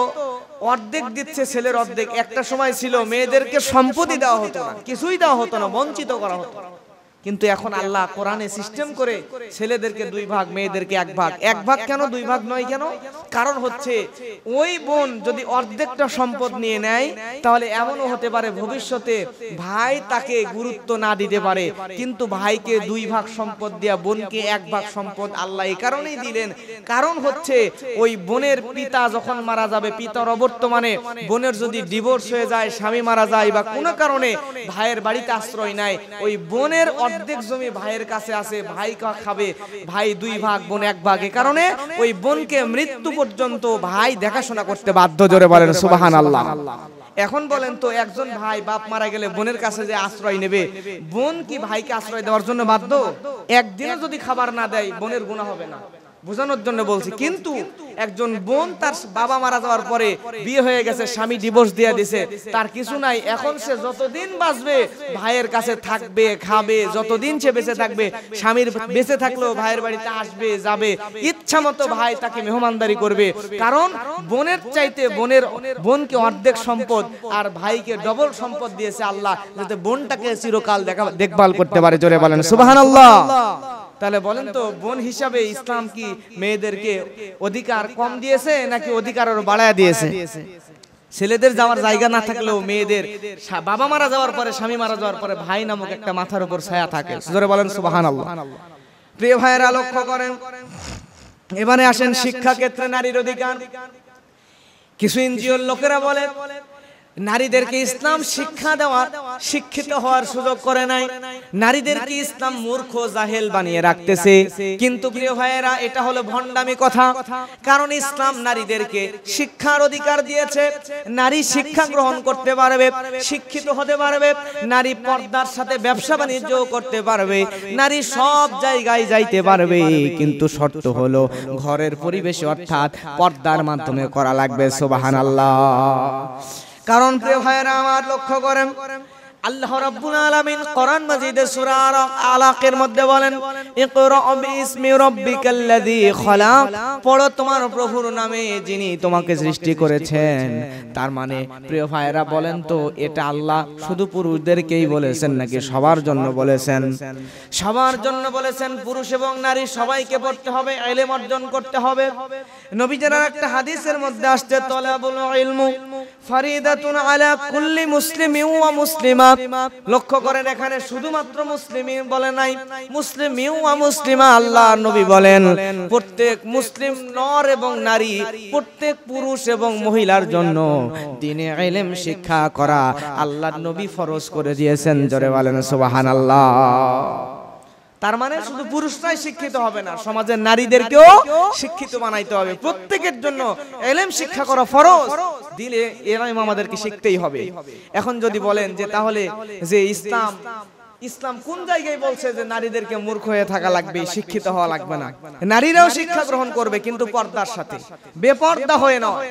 অর্ধেক দিচ্ছে ছেলের অর্ধেক। একটা সময় ছিল মেয়েদেরকে সম্পত্তি দেওয়া হতো না, কিছুই দেওয়া হতো না, বঞ্চিত করা হতো। কিন্তু এখন আল্লাহ কোরআনে সিস্টেম করে ছেলেদেরকে 2 ভাগ, মেয়েদেরকে 1 ভাগ। 1 ভাগ কেন 2 ভাগ নয় কেন? কারণ হচ্ছে ওই বোন যদি অর্ধেকটা সম্পদ নিয়ে নেয় তাহলে এমনও হতে পারে ভবিষ্যতে ভাই তাকে গুরুত্ব না দিতে পারে, কিন্তু ভাইকে 2 ভাগ সম্পদ দেয়া, বোনকে 1 ভাগ সম্পদ আল্লাহ এই কারণেই দিলেন, কারণ হচ্ছে ওই বোনের পিতা যখন মারা যাবে, পিতার অবর্তমানে বোনের যদি ডিভোর্স হয়ে যায়, স্বামী মারা যায় বা কোনো কারণে ভাইয়ের বাড়িতে আশ্রয় নেয়, ওই বোনের অর্ধেক জমি ভাইয়ের কাছে আছে, ভাই খাবে, ভাই 2 ভাগ, বোন 1 ভাগ। এই কারণে ওই বোনকে মৃত্যু পর্যন্ত ভাই দেখাশোনা করতে বাধ্য। জোরে বলেন সুবহানাল্লাহ। এখন বলেন তো, একজন ভাই বাপ মারা গেলে বোনের কাছে যে আশ্রয় নেবে, বোন কি ভাইকে আশ্রয় দেওয়ার জন্য বাধ্য? একদিনও যদি খাবার না দেয় বোনের গুনাহ হবে না, বোঝানোর জন্য বলছি। কিন্তু একজন বোন তার বাবা মারা যাওয়ার পরে বিয়ে হয়ে গেছে, স্বামী ডিভোর্স দিয়ে দিয়েছে, তার কিছু নাই, এখন সে যতদিন বাঁচবে ভাইয়ের কাছে থাকবে, খাবে, যতদিন সে বেঁচে থাকবে, স্বামীর বেঁচে থাকলেও ভাইয়ের বাড়িতে আসবে, যাবে, ইচ্ছা মতো ভাই তাকে মেহমানদারি করবে। কারণ বোনের চাইতে বোনকে অর্ধেক সম্পদ আর ভাইকে ডবল সম্পদ দিয়েছে আল্লাহ, যাতে বোনটাকে চিরকাল দেখভাল করতে পারে। জোরে বলেন সুবহানাল্লাহ। তাহলে বলেন তো, বোন হিসাবে ইসলাম কি মেয়েদেরকে অধিকার কম দিয়েছে নাকি অধিকার আরো বাড়ায় দিয়েছে? ছেলেদের যাওয়ার জায়গা না থাকলেও মেয়েদের বাবা মারা যাওয়ার পরে, স্বামী মারা যাওয়ার পরে ভাই নামক একটা মাথার উপর ছায়া থাকে। জোরে বলেন সুবহানাল্লাহ। প্রিয় ভাইয়েরা লক্ষ্য করেন, এবারে আসেন শিক্ষা ক্ষেত্রে নারীর অধিকার। কিছু এনজিওর লোকেরা বলে নারীদেরকে ইসলাম শিক্ষা দেওয়ার, শিক্ষিত হওয়ার সুযোগ করে নাই, নারীদেরকে ইসলাম মূর্খ জাহেল বানিয়ে রাখতেছে। কিন্তু প্রিয় ভাইয়েরা, এটা হলো ভণ্ডামি কথা। কারণ ইসলাম নারীদেরকে শিক্ষার অধিকার দিয়েছে, নারী শিক্ষা গ্রহণ করতে পারবে, শিক্ষিত হতে পারবে, নারী পর্দার সাথে ব্যবসা বাণিজ্য করতে পারবে, নারী সব জায়গায় যাইতে পারবে, কিন্তু শর্ত হলো ঘরের পরিবেশে, অর্থাৎ পর্দার মাধ্যমে করা লাগবে। সুবহানাল্লাহ। কারণ প্রিয় ভাইয়েরা আমার, লক্ষ্য করেন আল্লাহ রাব্বুল আলামিন কোরআন মাজিদে সূরা আলাকের মধ্যে বলেন, ইকরা বিইসমি রাব্বিকাল্লাযী খলাক, পড়ো তোমার প্রভুর নামে যিনি তোমাকে সৃষ্টি করেছেন। তার মানে প্রিয় ভাইয়েরা বলেন তো, এটা আল্লাহ শুধু পুরুষদেরকেই বলেছেন নাকি সবার জন্য বলেছেন? সবার জন্য বলেছেন। পুরুষ এবং নারী সবাইকে পড়তে হবে, ইলম অর্জন করতে হবে। নবীজির একটা হাদিসের মধ্যে আসছে, তালাবুল ইলমু ফারিদাতুন আলা কুল্লি মুসলিমিন ওয়া মুসলিমা। লক্ষ্য করেন, এখানে শুধুমাত্র মুসলিমিন বলে নাই, মুসলিমিন ওয়া মুসলিমা। আল্লাহ নবী বলেন প্রত্যেক মুসলিম নর এবং নারী, প্রত্যেক পুরুষ এবং মহিলার জন্য দ্বীনে ইলম শিক্ষা করা আল্লাহর নবী ফরজ করে দিয়েছেন। জোরে বলেন সুবহানাল্লাহ। তার মানে শুধু পুরুষরাই শিক্ষিত হবে না, সমাজের নারীদেরকেও শিক্ষিত বানাইতে হবে। প্রত্যেকের জন্য ইলম শিক্ষা করা ফরজ, দিলে ইলম আমাদেরকে শিখতেই হবে। এখন যদি বলেন যে তাহলে যে ইসলাম কোন জায়গায় বলছে যে নারীদেরকে মূর্খ হয়ে থাকা লাগবে, শিক্ষিত হওয়া লাগবে না? নারীরাও শিক্ষা গ্রহণ করবে, কিন্তু পর্দার সাথে, বেপর্দা হয়ে নয়।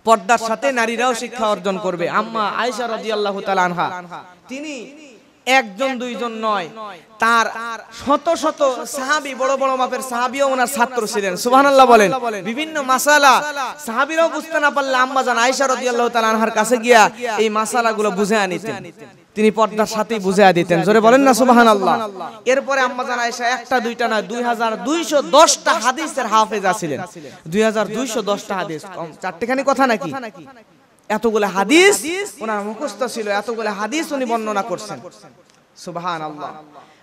পর্দার সাথে নারীরাও শিক্ষা অর্জন করবে। আম্মা আয়েশা রাদিয়াল্লাহু তাআলা আনহা, তিনি একজন দুইজন নয়, তার শত শত সাহাবী, বড় বড় মাপের সাহাবীও ওনার ছাত্র ছিলেন। সুবহানাল্লাহ বলেন। বিভিন্ন মাসালা সাহাবীরাও বুঝতে না পারলে আম্মা জান আয়েশা রাদিয়াল্লাহু তাআলা আনহার কাছে গিয়া এই মাসালাগুলো বুঝিয়ে নিতেন, তিনি পর্দার সাথেই বুঝিয়ে দিতেন। জোরে বলেন না সুবহানাল্লাহ। এরপরে আম্মা জান আয়েশা একটা দুইটা না 2210টা হাদিসের হাফেজা ছিলেন। 2210টা হাদিস, কম চারটেখানি কথা নাকি? এতগুলো হাদিস ওনার মুখস্থ ছিল, এতগুলো হাদিস উনি বর্ণনা করছেন। সুবহানাল্লাহ।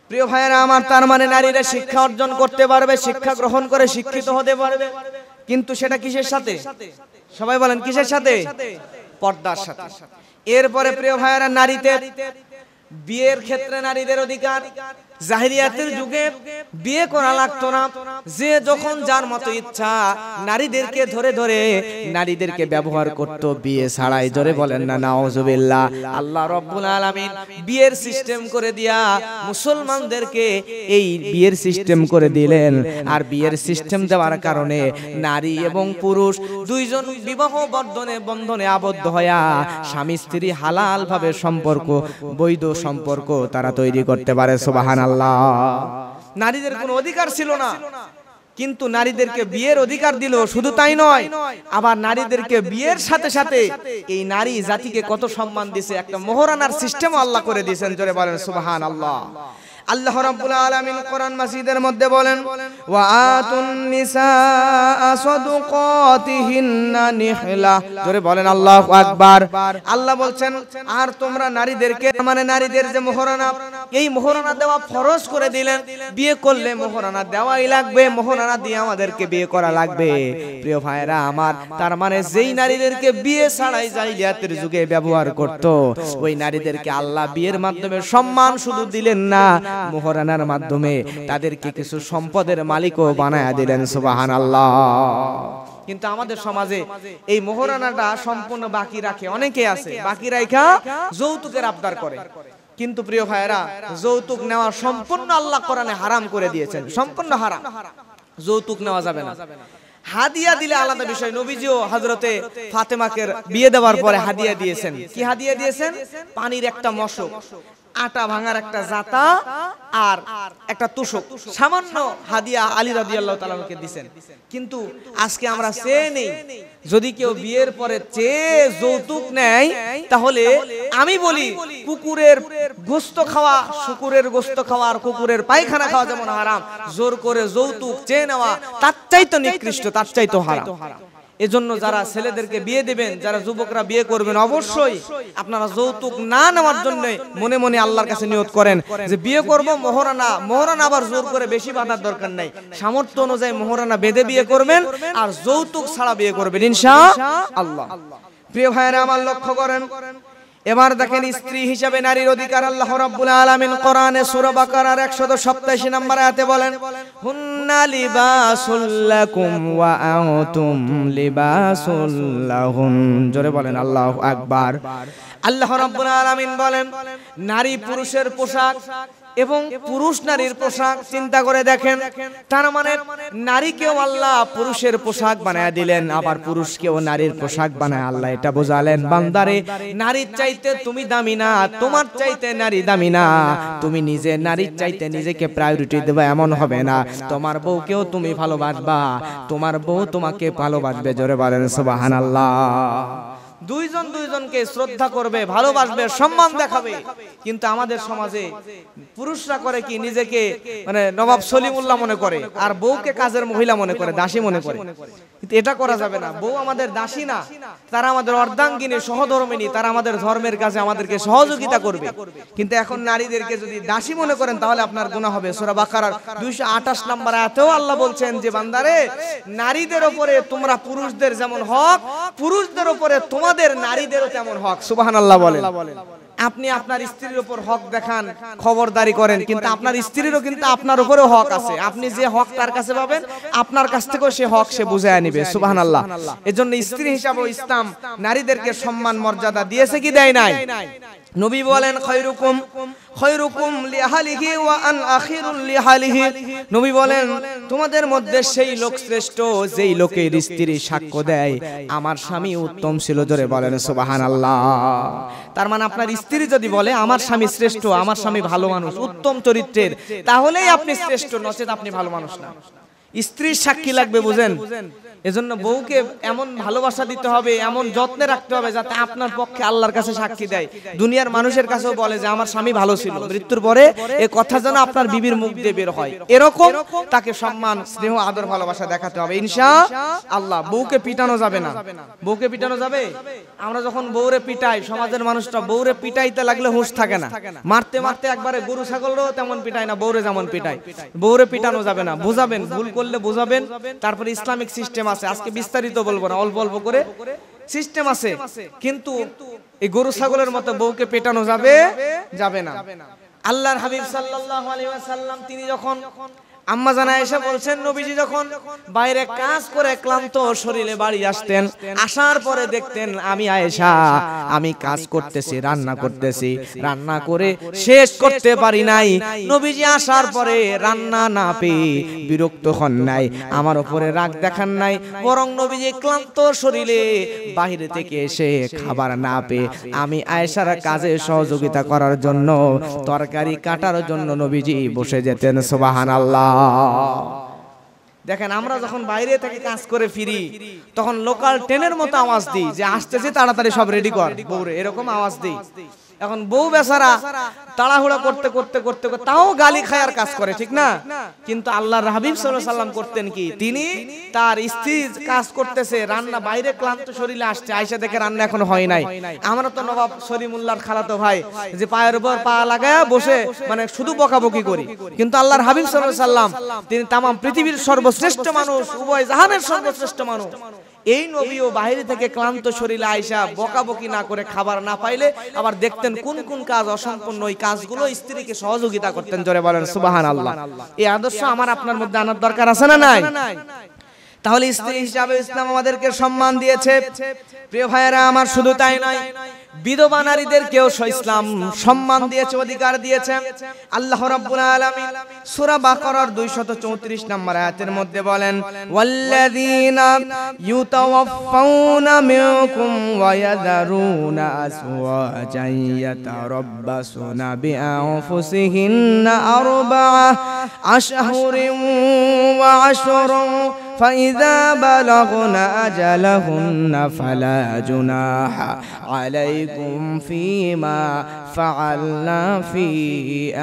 প্রিয় ভাইয়েরা আমার, তার মানে নারীরা শিক্ষা অর্জন করতে পারবে, শিক্ষা গ্রহণ করে শিক্ষিত হতে পারবে, কিন্তু সেটা কিসের সাথে? সবাই বলেন কিসের সাথে? পর্দার সাথে। এরপরে প্রিয় ভাইয়েরা, নারীদের বিয়ের ক্ষেত্রে নারীদের অধিকার। জাহিলিয়াতের যুগে বিয়ে করা লাগতো না, যে যখন যার মতো ইচ্ছা নারীদেরকে ধরে ধরে নারীদেরকে ব্যবহার করত বিয়ে ছাড়াই। জোরে বলেন না নাউজুবিল্লাহ। আল্লাহ রাব্বুল আলামিন বিয়ের সিস্টেম করে দিয়া মুসলমানদেরকে এই বিয়ের সিস্টেম করে দিলেন। আর বিয়ের সিস্টেম দেওয়ার কারণে নারী এবং পুরুষ দুইজন বিবাহ বন্ধনে আবদ্ধ হইয়া স্বামী স্ত্রী হালাল ভাবে সম্পর্ক, বৈধ সম্পর্ক তারা তৈরি করতে পারে। সুবহানাল্লাহ। নারীদের কোনো অধিকার ছিল না, কিন্তু নারীদেরকে বিয়ের অধিকার দিল। শুধু তাই নয়, আবার নারীদেরকে বিয়ের সাথে সাথে এই নারী জাতিকে কত সম্মান দিয়েছে, একটা মোহরানার সিস্টেমও আল্লাহ করে দিয়েছেন। জোরে বলেন সুবহানাল্লাহ। আল্লাহ রাব্বুল আলামিন কোরআন মাজিদের মধ্যে বলেন, ওয়া আতুন নিসা সাদুকাতিহিন্না নিহলা। জোরে বলেন আল্লাহু আকবার। আল্লাহ বলছেন, আর তোমরা নারীদেরকে, মানে নারীদের যে মোহরানা, এই মোহরানা দেওয়া ফরজ করে দিলেন। বিয়ে করলে মোহরানা দেওয়াই লাগবে, মোহরানা দিয়ে আমাদেরকে বিয়ে করা লাগবে। প্রিয় ভাইরা আমার, তার মানে যেই নারীদেরকে বিয়ে ছাড়াই জাহিলিয়াতের যুগে ব্যবহার করত, ওই নারীদেরকে আল্লাহ বিয়ের মাধ্যমে সম্মান শুধু দিলেন না, মোহরানার মাধ্যমে তাদেরকে কিছু সম্পদের মালিকও বানায়া দিলেন। সুবহানাল্লাহ। কিন্তু আমাদের সমাজে এই মোহরানাটা সম্পূর্ণ বাকি রাখে, অনেকে আছে বাকি রাখা যৌতুকের আবদার করে। কিন্তু প্রিয় ভাইরা, যৌতুক নেওয়া সম্পূর্ণ আল্লাহ কোরআনে হারাম করে দিয়েছেন, সম্পূর্ণ হারাম। যৌতুক নেওয়া যাবে না। হাদিয়া দিলে আলাদা বিষয়। নবীজিও হযরতে ফাতেমাকে বিয়ে দেওয়ার পরে হাদিয়া দিয়েছেন। কি হাদিয়া দিয়েছেন? পানির একটা মশক, আটা ভাঙার একটা জাতা, আর একটা তুষক, সামান্য হাদিয়া আলী রাদিয়াল্লাহু তাআলা কে দিবেন। কিন্তু আজকে আমরা চেয়ে নেই, যদি কেউ বিয়ের পরে চেয়ে যৌতুক নেয়, তাহলে আমি বলি কুকুরের গোশত খাওয়া, শুকুরের গোশত খাওয়া আর কুকুরের পায়খানা খাওয়া যেমন হারাম, জোর করে যৌতুক চেয়ে নেওয়া তার চাইতে নিকৃষ্ট, তার চাইতে হারাম। এজন্য যারা ছেলেদেরকে বিয়ে দেবেন, যারা যুবকরা বিয়ে করবেন, অবশ্যই আপনারা যৌতুক না নেওয়ার জন্য মনে মনে আল্লাহর কাছে নিয়ত করেন যে বিয়ে করব, মোহরানা আবার জোর করে বেশি বাঁধার দরকার নাই। সামর্থ্য অনুযায়ী মোহরানা বেঁধে বিয়ে করবেন, আর যৌতুক ছাড়া বিয়ে করবেন ইনশাআল্লাহ। প্রিয় ভাইরা আমার, লক্ষ্য করেন, এবার দেখেন স্ত্রী হিসেবে নারীর অধিকার। আল্লাহ রাব্বুল আলামিন কোরআনে সূরা বাকারার 187 নম্বর আয়াতে বলেন, হুন্না লিবাসুল লাকুম ওয়া আনতুম লিবাসুল লাহুন। জোরে বলেন আল্লাহু আকবার। আল্লাহ রাব্বুল আলামিন বলেন, নারী পুরুষের পোশাক এবং পুরুষ নারীর পোশাক। চিন্তা করে দেখেন, তার মানে নারীকেও আল্লাহ পুরুষের পোশাক বানায় দিলেন, আবার পুরুষকেও নারীর পোশাক বানায় আল্লাহ এটা বোঝালেন, বান্দারে নারীর চাইতে তুমি দামি না, তোমার চাইতে নারী দামি না। তুমি নিজে নারীর চাইতে নিজেকে প্রায়োরিটি দেবে এমন হবে না। তোমার বউকেও তুমি ভালোবাসবা, তোমার বউ তোমাকে ভালোবাসবে। জোরে বলেন সুবহানাল্লাহ। দুইজন দুইজনকে শ্রদ্ধা করবে, ভালোবাসবে, সম্মান দেখাবে। কিন্তু আমাদের সমাজে পুরুষরা করে কি, নিজেকে মানে নবাব সলিমুল্লাহ মনে করে, আর বউকে কাজের মহিলা মনে করে, দাসী মনে করে। কিন্তু এটা করা যাবে না। বউ আমাদের দাসী না, তারা আমাদের অর্ধাঙ্গিনী, সহধর্মিনী, তারা আমাদের ধর্মের কাজে আমাদেরকে সহযোগিতা করবে। কিন্তু এখন নারীদেরকে যদি দাসী মনে করেন, তাহলে আপনার গুনাহ হবে। সূরা বাকারার 228 নম্বর আয়াতেও আল্লাহ বলছেন যে, বান্দারে, নারীদের উপরে তোমরা পুরুষদের যেমন হক, পুরুষদের উপরে তোমাদের নারীদেরও তেমন হক। সুবহানাল্লাহ বলেন। আপনি আপনার স্ত্রীর উপর হক দেখান, খবরদারি করেন, কিন্তু আপনার স্ত্রীরও কিন্তু আপনার উপরেও হক আছে। আপনি যে হক তার কাছে পাবেন, আপনার কাছ থেকেও সে হক সে বুঝায় নিবে। সুবহানাল্লাহ। এজন্য স্ত্রী হিসাবে ইসলাম নারীদেরকে সম্মান মর্যাদা দিয়েছে কি দেয় নাই? নবী বলেন, খায়রুকুম লিআহলিহি ওয়া আন আখিরুল লিআহলিহি। নবী বলেন, তোমাদের মধ্যে সেই লোক শ্রেষ্ঠ যেই লোকের স্ত্রী সাক্ষ্য দেয় আমার স্বামী উত্তম ছিল। জোরে বলেন সুবহানাল্লাহ। তার মানে আপনার স্ত্রী যদি বলে আমার স্বামী শ্রেষ্ঠ, আমার স্বামী ভালো মানুষ, উত্তম চরিত্রের, তাহলেই আপনি শ্রেষ্ঠ, নচেত আপনি ভালো মানুষ না। স্ত্রীর সাক্ষী লাগবে, বুঝেন? এজন্য বউকে এমন ভালোবাসা দিতে হবে, এমন যত্নে রাখতে হবে যাতে আপনার পক্ষে আল্লাহর কাছে সাক্ষী দেয়, দুনিয়ার মানুষের কাছেও বলে যে আমার স্বামী ভালো ছিল। মৃত্যুর পরে এই কথা যেন আপনার বিবির মুখ দিয়ে বের হয়, এরকম তাকে সম্মান, স্নেহ, আদর, ভালোবাসা দেখাতে হবে ইনশাআল্লাহ। বউকে পিটানো যাবে না। বউকে পিটানো যাবে? আমরা যখন বউরে পিটাই, সমাজের মানুষটা বউরে পিটাইতে লাগলে হুঁশ থাকে না, মারতে মারতে একবারে গরু ছাগলও তেমন পিটায় না, বউরে যেমন পিটায়। বউরে পিটানো যাবে না। বোঝাবেন, ভুল করলে বোঝাবেন। তারপরে ইসলামিক সিস্টেম আছে, আজকে বিস্তারিত বলবো না, অল্প অল্প করে সিস্টেম আছে। কিন্তু এই গরু ছাগলের মতো বউকে পেটানো যাবে না। আল্লাহর হাবিব সাল্লাল্লাহু আলাইহি ওয়াসাল্লাম তিনি যখন, আম্মা জানা আয়েশা বলছেন, নবীজি যখন বাইরে কাজ করে ক্লান্ত শরীরে বাড়ি আসতেন, আসার পরে দেখতেন আমি আয়েশা, আমি কাজ করতেছি, রান্না করতেছি, রান্না করে শেষ করতে পারি নাই। নবীজি আসার পরে রান্না না পেয়ে বিরক্ত হন নাই, আমার উপরে রাগ দেখান নাই, বরং নবীজি ক্লান্ত শরীরে বাইরে থেকে এসে খাবার না পেয়ে আমি আয়েশার কাজে সহযোগিতা করার জন্য, তরকারি কাটার জন্য নবীজি বসে যেতেন। সুবহানাল্লাহ। দেখেন আমরা যখন বাইরে থেকে কাজ করে ফিরি তখন লোকাল ট্রেনের মতো আওয়াজ দিই যে আসতেছে তাড়াতাড়ি সব রেডি কর বউরে, এরকম আওয়াজ দিই। এখন বউ বেচারা তাড়াহুড়া করতে করতে করতে তাও গালি খায়ার কাজ করে, ঠিক না? কিন্তু আল্লাহর হাবিব সাল্লাল্লাহু আলাইহি ওয়াসাল্লাম করতেন কি, তিনি তার স্ত্রী কাজ করতেছে, রান্না বাইরে ক্লান্ত শরীরে আসছে, আয়েশা দেখে রান্না এখনো হয় নাই। আমরা তো নবাব সলিমুল্লাহর খালাতো ভাই, যে পায়ের উপর পা লাগায়া বসে মানে শুধু বকাবকি করি, কিন্তু আল্লাহর হাবিব সাল্লাল্লাহু আলাইহি ওয়াসাল্লাম তিনি তামাম পৃথিবীর সর্বশ্রেষ্ঠ মানুষ, উভয় জাহানের সর্বশ্রেষ্ঠ মানুষ, এই নবীও বাইরে থেকে ক্লান্ত শরীরে আয়েশা বকাবকি না করে খাবার না পাইলে আবার দেখতেন কোন কোন কাজ অসম্পূর্ণ, ওই কাজগুলো স্ত্রীকে সহযোগিতা করতেন। জোরে বলেন সুবহানাল্লাহ। এই আদর্শ আমার আপনার মধ্যে আনার দরকার আছে না নাই? তাহলে স্ত্রী হিসাবে ইসলাম আমাদেরকে সম্মান দিয়েছে। প্রিয় ভাইয়েরা আমার, শুধু তাই নয়, বিধবা নারীদেরকেও ইসলাম সম্মান দিয়েছে, অধিকার দিয়েছে। আল্লাহ রাব্বুল আলামিন সূরা বাকারার 234 নম্বর আয়াতের মধ্যে বলেন, ওয়াল্লাযীনা ইউতাওয়াফাউনা মিনকুম ওয়া ইয়াযারুনা আসওয়াজান ইয়াতারাব্বাসুনা বিআনফুসিহিন্না আরবা'a আশহুরিন ওয়া আশরুন فإذا بلغن أجلهن فلا جناح عليكم فيما فعلنا في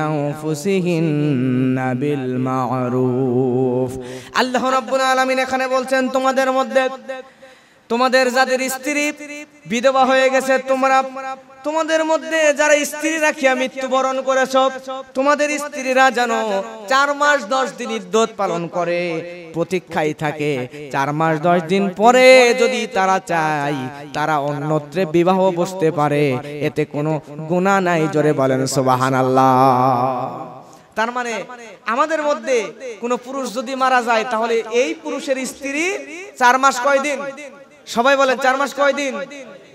أنفسهن بالمعروف। আল্লাহ রাব্বুল আলামিন এখানে বলছেন, তোমাদের মধ্যে তোমাদের যাদের স্ত্রী বিধবা হয়ে গেছে, তোমাদের মধ্যে যারা স্ত্রী রাখিয়া মৃত্যুবরণ করেছ, তোমাদের স্ত্রীরা যেন 4 মাস 10 দিন ইদ্যত পালন করে, প্রতীক্ষায় থাকে। 4 মাস 10 দিন পরে যদি তারা চায় তারা অন্যত্রে বিবাহ বসতে পারে, এতে কোনো গুনাহ নাই। জোরে বলেন সুবহানাল্লাহ। তার মানে আমাদের মধ্যে কোনো পুরুষ যদি মারা যায় তাহলে এই পুরুষের স্ত্রী 4 মাস কয় দিন? সবাই বলেন 4 মাস কয় দিন?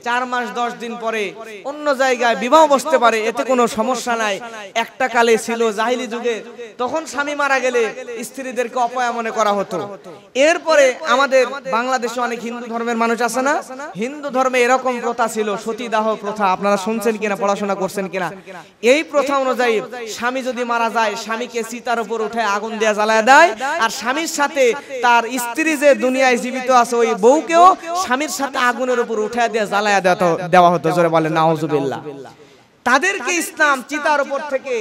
4 মাস 10 দিন পরে অন্য জায়গায় বিবাহ বসতে পারে, এতে কোনো সমস্যা নাই। একটা কালে ছিল জাহিলি যুগে, তখন স্বামী মারা গেলে স্ত্রীদেরকে অপয়া মনে করা হতো। এরপরে আমাদের বাংলাদেশে অনেক হিন্দু ধর্মের মানুষ আছে না, হিন্দু ধর্মে এরকম প্রথা ছিল, সতীদাহ প্রথা। আপনারা শুনছেন কিনা, পড়াশোনা করছেন কিনা? এই প্রথা অনুযায়ী স্বামী যদি মারা যায়, স্বামীকে চিতার উপর উঠে আগুন দিয়ে জ্বালায় দেয়, আর স্বামীর সাথে তার স্ত্রী যে দুনিয়ায় জীবিত আছে ওই বউকেও স্বামীর সাথে আগুনের উপর উঠে দিয়ে জ্বালায় দেওয়া হতো। জোরে বলেন নাউজুবিল্লাহ। তাদেরকে ইসলাম চিতার উপর থেকে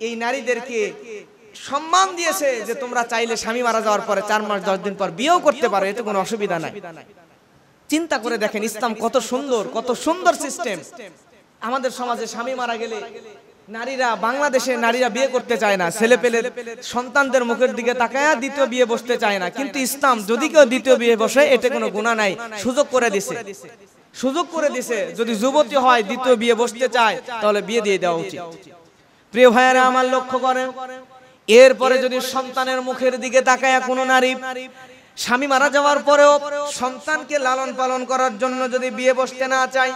এই নারীদেরকে সম্মান দিয়েছে যে তোমরা চাইলে স্বামী মারা যাওয়ার পরে 4 মাস 10 দিন পর বিয়েও করতে পারো, এতে কোনো অসুবিধা নাই। চিন্তা করে দেখেন ইসলাম কত সুন্দর, কত সুন্দর সিস্টেম। আমাদের সমাজে স্বামী মারা গেলে নারীরা, বাংলাদেশে নারীরা বিয়ে করতে চায় না, ছেলে পেলে সন্তানদের মুখের দিকে তাকায়া দ্বিতীয় বিয়ে বসতে চায় না। কিন্তু ইসলাম যদি কেউ দ্বিতীয় বিয়ে বসে এতে কোনো গুনাহ নাই, সুযোগ করে দিছে, সুযোগ করে দিছে। যদি যুবতী হয় দ্বিতীয় বিয়ে বসতে চায় তাহলে বিয়ে দিয়ে দেওয়া উচিত। প্রিয় ভাইয়েরা আমার, লক্ষ্য করেন, এরপরে যদি সন্তানের মুখের দিকে তাকায়া কোনো নারী স্বামী মারা যাওয়ার পরেও সন্তানকে লালন পালন করার জন্য যদি বিয়ে বসতে না চায়,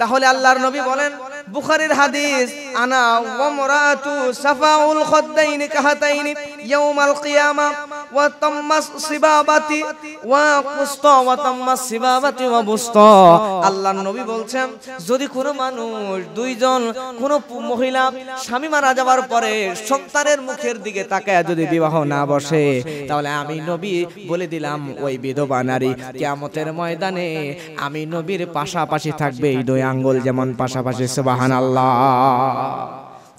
তাহলে আল্লাহর নবী বলেন, বুখারীর হাদিস, আনা ওয়া মুরাতু সাফাউল খাদ্দাইনি কাহাতাইনি ইয়াউমাল কিয়ামা ওয়া তাম্মাস সিবাবাতি ওয়া কুস্তা ওয়া তাম্মাস সিবাবাতি ওয়া বুস্তা। আল্লাহর নবী বলছেন, যদি কোনো মানুষ, দুইজন কোনো মহিলা স্বামী মারা যাওয়ার পরে সন্তানের মুখের দিকে তাকায় যদি বিবাহ না বসে, তাহলে আমি নবী বলে দিলাম ওই বিধবা নারী কিয়ামতের ময়দানে আমি নবীর পাশাপাশি থাকবে, এই 2 আঙ্গুল যেমন পাশাপাশি। সুবহানাল্লাহ।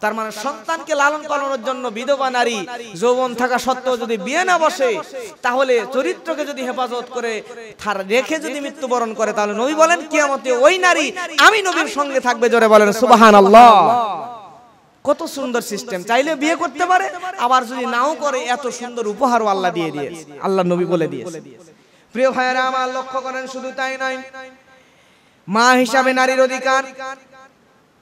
তার মানে সন্তানকে লালন পালনের জন্য বিধবা নারী যৌবন থাকা সত্ত্বেও যদি বিয়ে না বসে, তাহলে চরিত্রকে যদি হেফাজত করে রেখে যদি মৃত্যুবরণ করে, তাহলে নবী বলেন কিয়ামতে ওই নারী আমি নবীর সঙ্গে থাকবে। জোরে বলেন সুবহানাল্লাহ। কত সুন্দর সিস্টেম। চাইলে বিয়ে করতে পারে, আবার যদি নাও করে এত সুন্দর উপহারও আল্লাহ দিয়ে দিয়েছে, আল্লাহ নবী বলে দিয়েছে। প্রিয় ভাইয়েরা আমার, লক্ষ্য করেন, শুধু তাই নয়, মা হিসাবে নারীর অধিকার,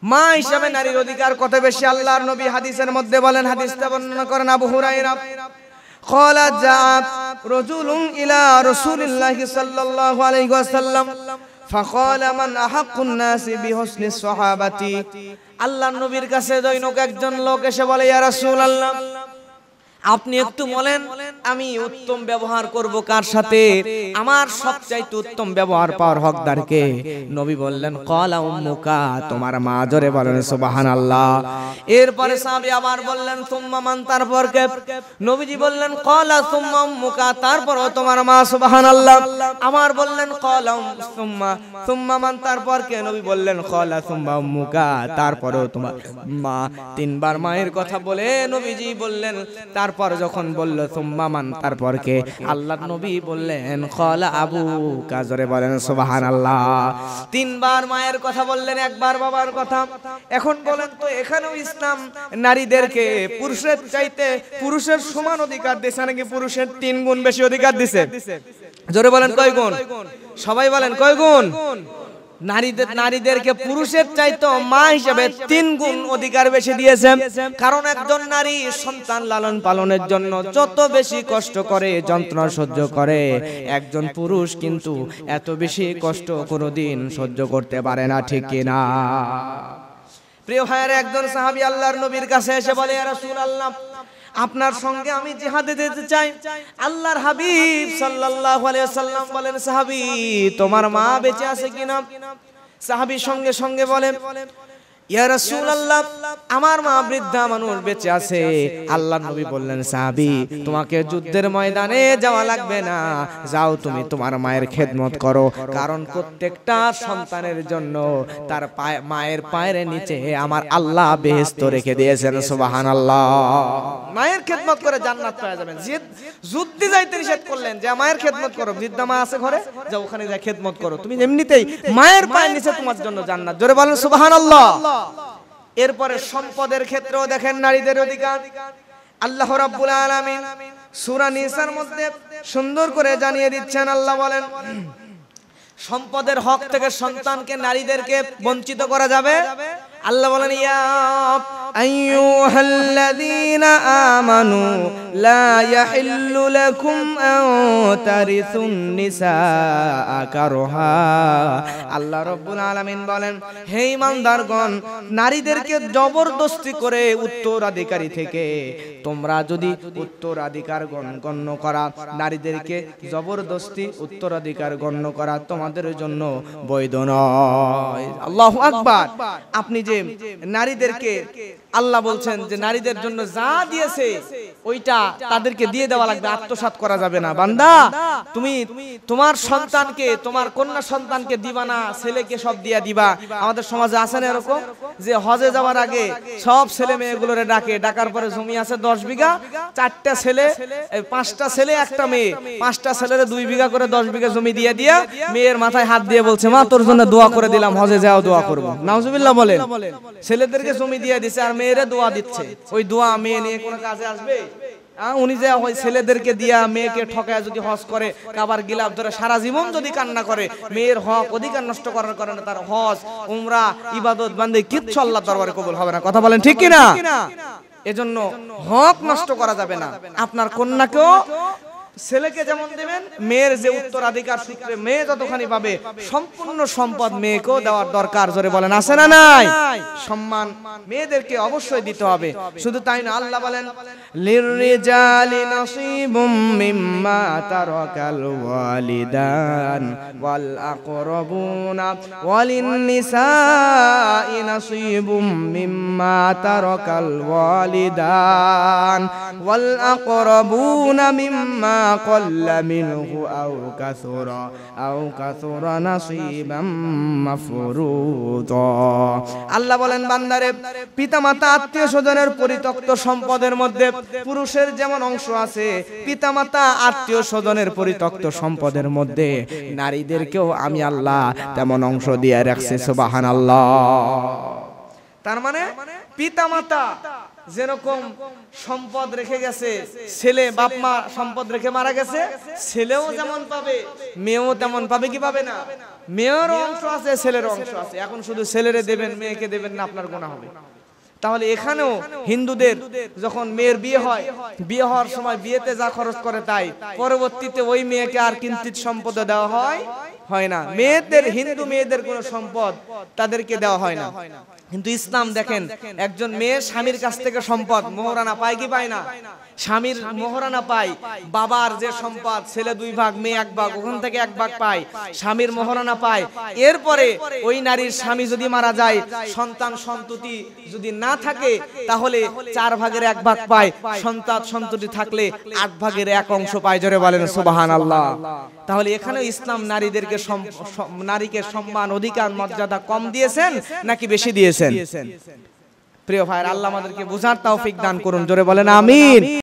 মা হিসাবে নারীর অধিকার কত বেশি আল্লাহর নবী হাদিসের মধ্যে বলেন। হাদিসটা বর্ণনা করেন আবু হুরায়রা, قال جاء رجل إلى رسول الله صلى الله عليه وسلم فقال من أحق الناس بحسن الصحابة। আল্লাহর নবীর কাছে দৈনিক একজন লোক এসে বলে, ইয়া রাসূলুল্লাহ, আপনি একটু বলেন আমি উত্তম ব্যবহার করব কার সাথে? আমার সবচাইতে উত্তম ব্যবহার পাওয়ার হকদার কে? নবী বললেন ক্বালা উম্মুকা, তোমার মা। জোরে বলেন সুবহানাল্লাহ। এরপরে সাহাবী আবার বললেন সুম্মা মান, তারপর কে? নবীজি বললেন ক্বালা সুম্মা উম্মুকা, তারপরও তোমার মা। সুবহানাল্লাহ। আবার বললেন ক্বালা সুম্মা মান, তারপর কে? নবী বললেন ক্বালা সুম্মা উম্মুকা, তারপরও তোমার মা। তিনবার মায়ের কথা বলে নবীজি বললেন, তারপর যখন বলল সুম্মা মান, তারপর কে? আল্লাহর নবী বললেন ক্বালা আবুকা। জোরে বলেন সুবহানাল্লাহ। তিনবার মায়ের কথা বললেন, একবার বাবার কথা। এখন বলেন তো এখানেও ইসলাম নারীদেরকে পুরুষের চাইতে পুরুষের সমান অধিকার দিয়েছে নাকি পুরুষের 3 গুণ বেশি অধিকার দিয়েছে? জোরে বলেন কয় গুণ? সবাই বলেন কয় গুণ? নারীদেরকে পুরুষের চাইতে মা হিসেবে 3 গুণ অধিকার বেশি দিয়েছে। কারণ একজন নারী সন্তান লালন পালনের জন্য যত বেশি কষ্ট করে, যন্ত্রণা সহ্য করে, একজন পুরুষ কিন্তু এত বেশি কষ্ট কোনোদিন সহ্য করতে পারে না। ঠিক কিনা? প্রিয় ভাইয়েরা, একজন সাহাবী আল্লাহর নবীর কাছে এসে বলে, ইয়া রাসূলুল্লাহ, আপনার সঙ্গে আমি জিহাদে যেতে চাই। আল্লাহর হাবিব সাল্লাল্লাহু আলাইহি ওয়াসাল্লাম বলেন, সাহাবী তোমার মা বেঁচে আছে কিনা? সাহাবী সঙ্গে সঙ্গে বলেন, ইয়া রাসূলুল্লাহ, আমার মা বৃদ্ধা মানুষ বেঁচে আছে। আল্লাহর নবী বললেন, সাহাবী তোমাকে যুদ্ধের ময়দানে যাওয়া লাগবে না, যাও তুমি তোমার মায়ের খেদমত করো। কারণ প্রত্যেকটা সন্তানের জন্য তার মায়ের পায়ের নিচে আমার আল্লাহ বেহেশত রেখে দিয়েছেন। সুবহানাল্লাহ। মায়ের খেদমত করে জান্নাত পেয়ে যাবেন। যুদ্ধে যাইতে নিষেধ করলেন যে মায়ের খেদমত করো, বৃদ্ধা মা আছে ঘরে, যাও ওখানে যা খেদমত করো, তুমি এমনিতেই মায়ের পায়ের নিচে তোমার জন্য জান্নাত। জোরে বলেন সুবহানাল্লাহ। এরপরে সম্পদের ক্ষেত্রেও দেখেন নারীদের অধিকার। আল্লাহ রাব্বুল আলামিন সূরা নিসার মধ্যে সুন্দর করে জানিয়ে দিচ্ছেন। আল্লাহ বলেন, সম্পদের হক থেকে সন্তানকে নারীদেরকে বঞ্চিত করা যাবে। আল্লাহ বলেন, ইয়া আইয়ুহাল্লাযীনা আমানু লা ইয়াহিল্লু লাকুম আন তারিসুন নিসা কারহা। আল্লাহ রাব্বুল আলামিন বলেন, হে ঈমানদারগণ, নারীদেরকে জবরদস্তি করে উত্তরাধিকারী থেকে তোমরা যদি উত্তরাধিকার গণ্য করা, নারীদেরকে জবরদস্তি উত্তরাধিকার গণ্য করা তোমাদের জন্য বৈধ নয়। আল্লাহু আকবার। আপনি যে নারীদেরকে আল্লাহ বলছেন যে নারীদের জন্য যা দিয়েছে ওইটা তাদেরকে দিয়ে দেওয়া লাগবে, আত্মসাৎ করা যাবে না। বান্দা, তুমি তোমার সন্তানকে, তোমার কন্যা সন্তানকে দিবা না, ছেলেকে সব দিয়া দিবা। আমাদের সমাজে আছে না এরকম যে হজে যাওয়ার আগে সব ছেলে মেয়েগুলোরে ডাকার পরে জমি আছে 10 বিঘা, 4টা ছেলে, 5টা ছেলে, একটা মেয়ে, 5টা ছেলেরে 2 বিঘা করে 10 বিঘা জমি দিয়ে দিয়া মেয়ের মাথায় হাত দিয়ে বলছে, মা তোর জন্য দোয়া করে দিলাম, হজে যাও দোয়া করব। নাউজুবিল্লাহ বলেন। ছেলেদেরকে জমি দিয়ে দিছে আর মেয়েরা দোয়া দিচ্ছে। ওই দোয়া মেয়ে নিয়ে কোনো কাজে আসবে? উনি যে ওই ছেলেদেরকে দিয়া মেয়েকে ঠকায় যদি হজ করে, কাবার গিলাফ ধরে সারা জীবন যদি কান্না করে, মেয়ের হক অধিকার নষ্ট করার কারণে তার হজ, উমরা, ইবাদত বান্দে কিচ্ছু আল্লাহর দরবারে কবুল হবে না। কথা বলেন ঠিক কিনা? এজন্য হক নষ্ট করা যাবে না। আপনার কন্যাকেও ছেলেকে যেমন দেবেন, মেয়ের যে উত্তরাধিকার সূত্রে মেয়ে যতখানি পাবে, সম্পূর্ণ সম্পদ মেয়েকেও দেওয়ার দরকার। জোরে বলেন আছে না নাই? সম্মান মেয়েদেরকে অবশ্যই দিতে হবে। শুধু তাই না, আল্লাহ বলেন, লিররিজালি নাসিবুম মিম্মা তারাকাল ওয়ালিদান ওয়াল আকরাবুনা ওয়ালিন নিসাই নাসিবুম মিম্মা তারাকাল ওয়ালিদান ওয়াল আকরাবুনা মিম্মা قل منه أو كثر نصيبا مفروضا। আল্লাহ বলেন, বান্দারে, পিতামাতা আত্মীয় স্বজনের পরিত্যক্ত সম্পদের মধ্যে পুরুষের যেমন অংশ আছে, পিতামাতা আত্মীয় স্বজনের পরিত্যক্ত সম্পদের মধ্যে নারীদেরকেও আমি আল্লাহ তেমন অংশ দিয়ে রাখছি। সুবহানাল্লাহ। তার মানে পিতামাতা যেরকম সম্পদ রেখে গেছে, ছেলে বাপ মা সম্পদ রেখে মারা গেছে, ছেলেও যেমন পাবে মেয়েও তেমন পাবে। কি পাবে না? মেয়ের অংশ আছে, ছেলের অংশ আছে। এখন শুধু ছেলেরে দেবেন, মেয়েকে দেবেন না, আপনার গুনাহ হবে। তাহলে এখানেও হিন্দুদের যখন মেয়ের বিয়ে হয়, বিয়ে হওয়ার সময় বিয়েতে যা খরচ করে তাই পরবর্তীতে ওই মেয়েকে আর কিঞ্চিত সম্পদ দেওয়া হয় হয় না, মেয়েদের হিন্দু মেয়েদের কোনো সম্পদ তাদেরকে দেওয়া হয় না। কিন্তু ইসলাম দেখেন, একজন মেয়ে স্বামীর কাছ থেকে সম্পদ মোহরানা পায় কি পায় না? স্বামীর মোহরানা পায়, বাবার যে সম্পদ ছেলে 2 ভাগ মেয়ে 1 ভাগ, ওখান থেকে 1 ভাগ পায়, স্বামীর মোহরানা পায়। এরপরে ওই নারীর স্বামী যদি মারা যায়, সন্তান সন্ততি যদি না থাকে, তাহলে 4 ভাগের 1 ভাগ পায়, সন্তান সন্ততি থাকলে 8 ভাগের 1 অংশ পায়। জোরে বলেন সুবহানাল্লাহ। তাহলে এখানেও ইসলাম নারীকে সম্মান, অধিকার, মর্যাদা কম দিয়েছেন নাকি বেশি দিয়েছেন? প্রিয় ভাইরা, আল্লাহ আমাদেরকে বুঝার তৌফিক দান করুন। জোরে বলেন আমিন।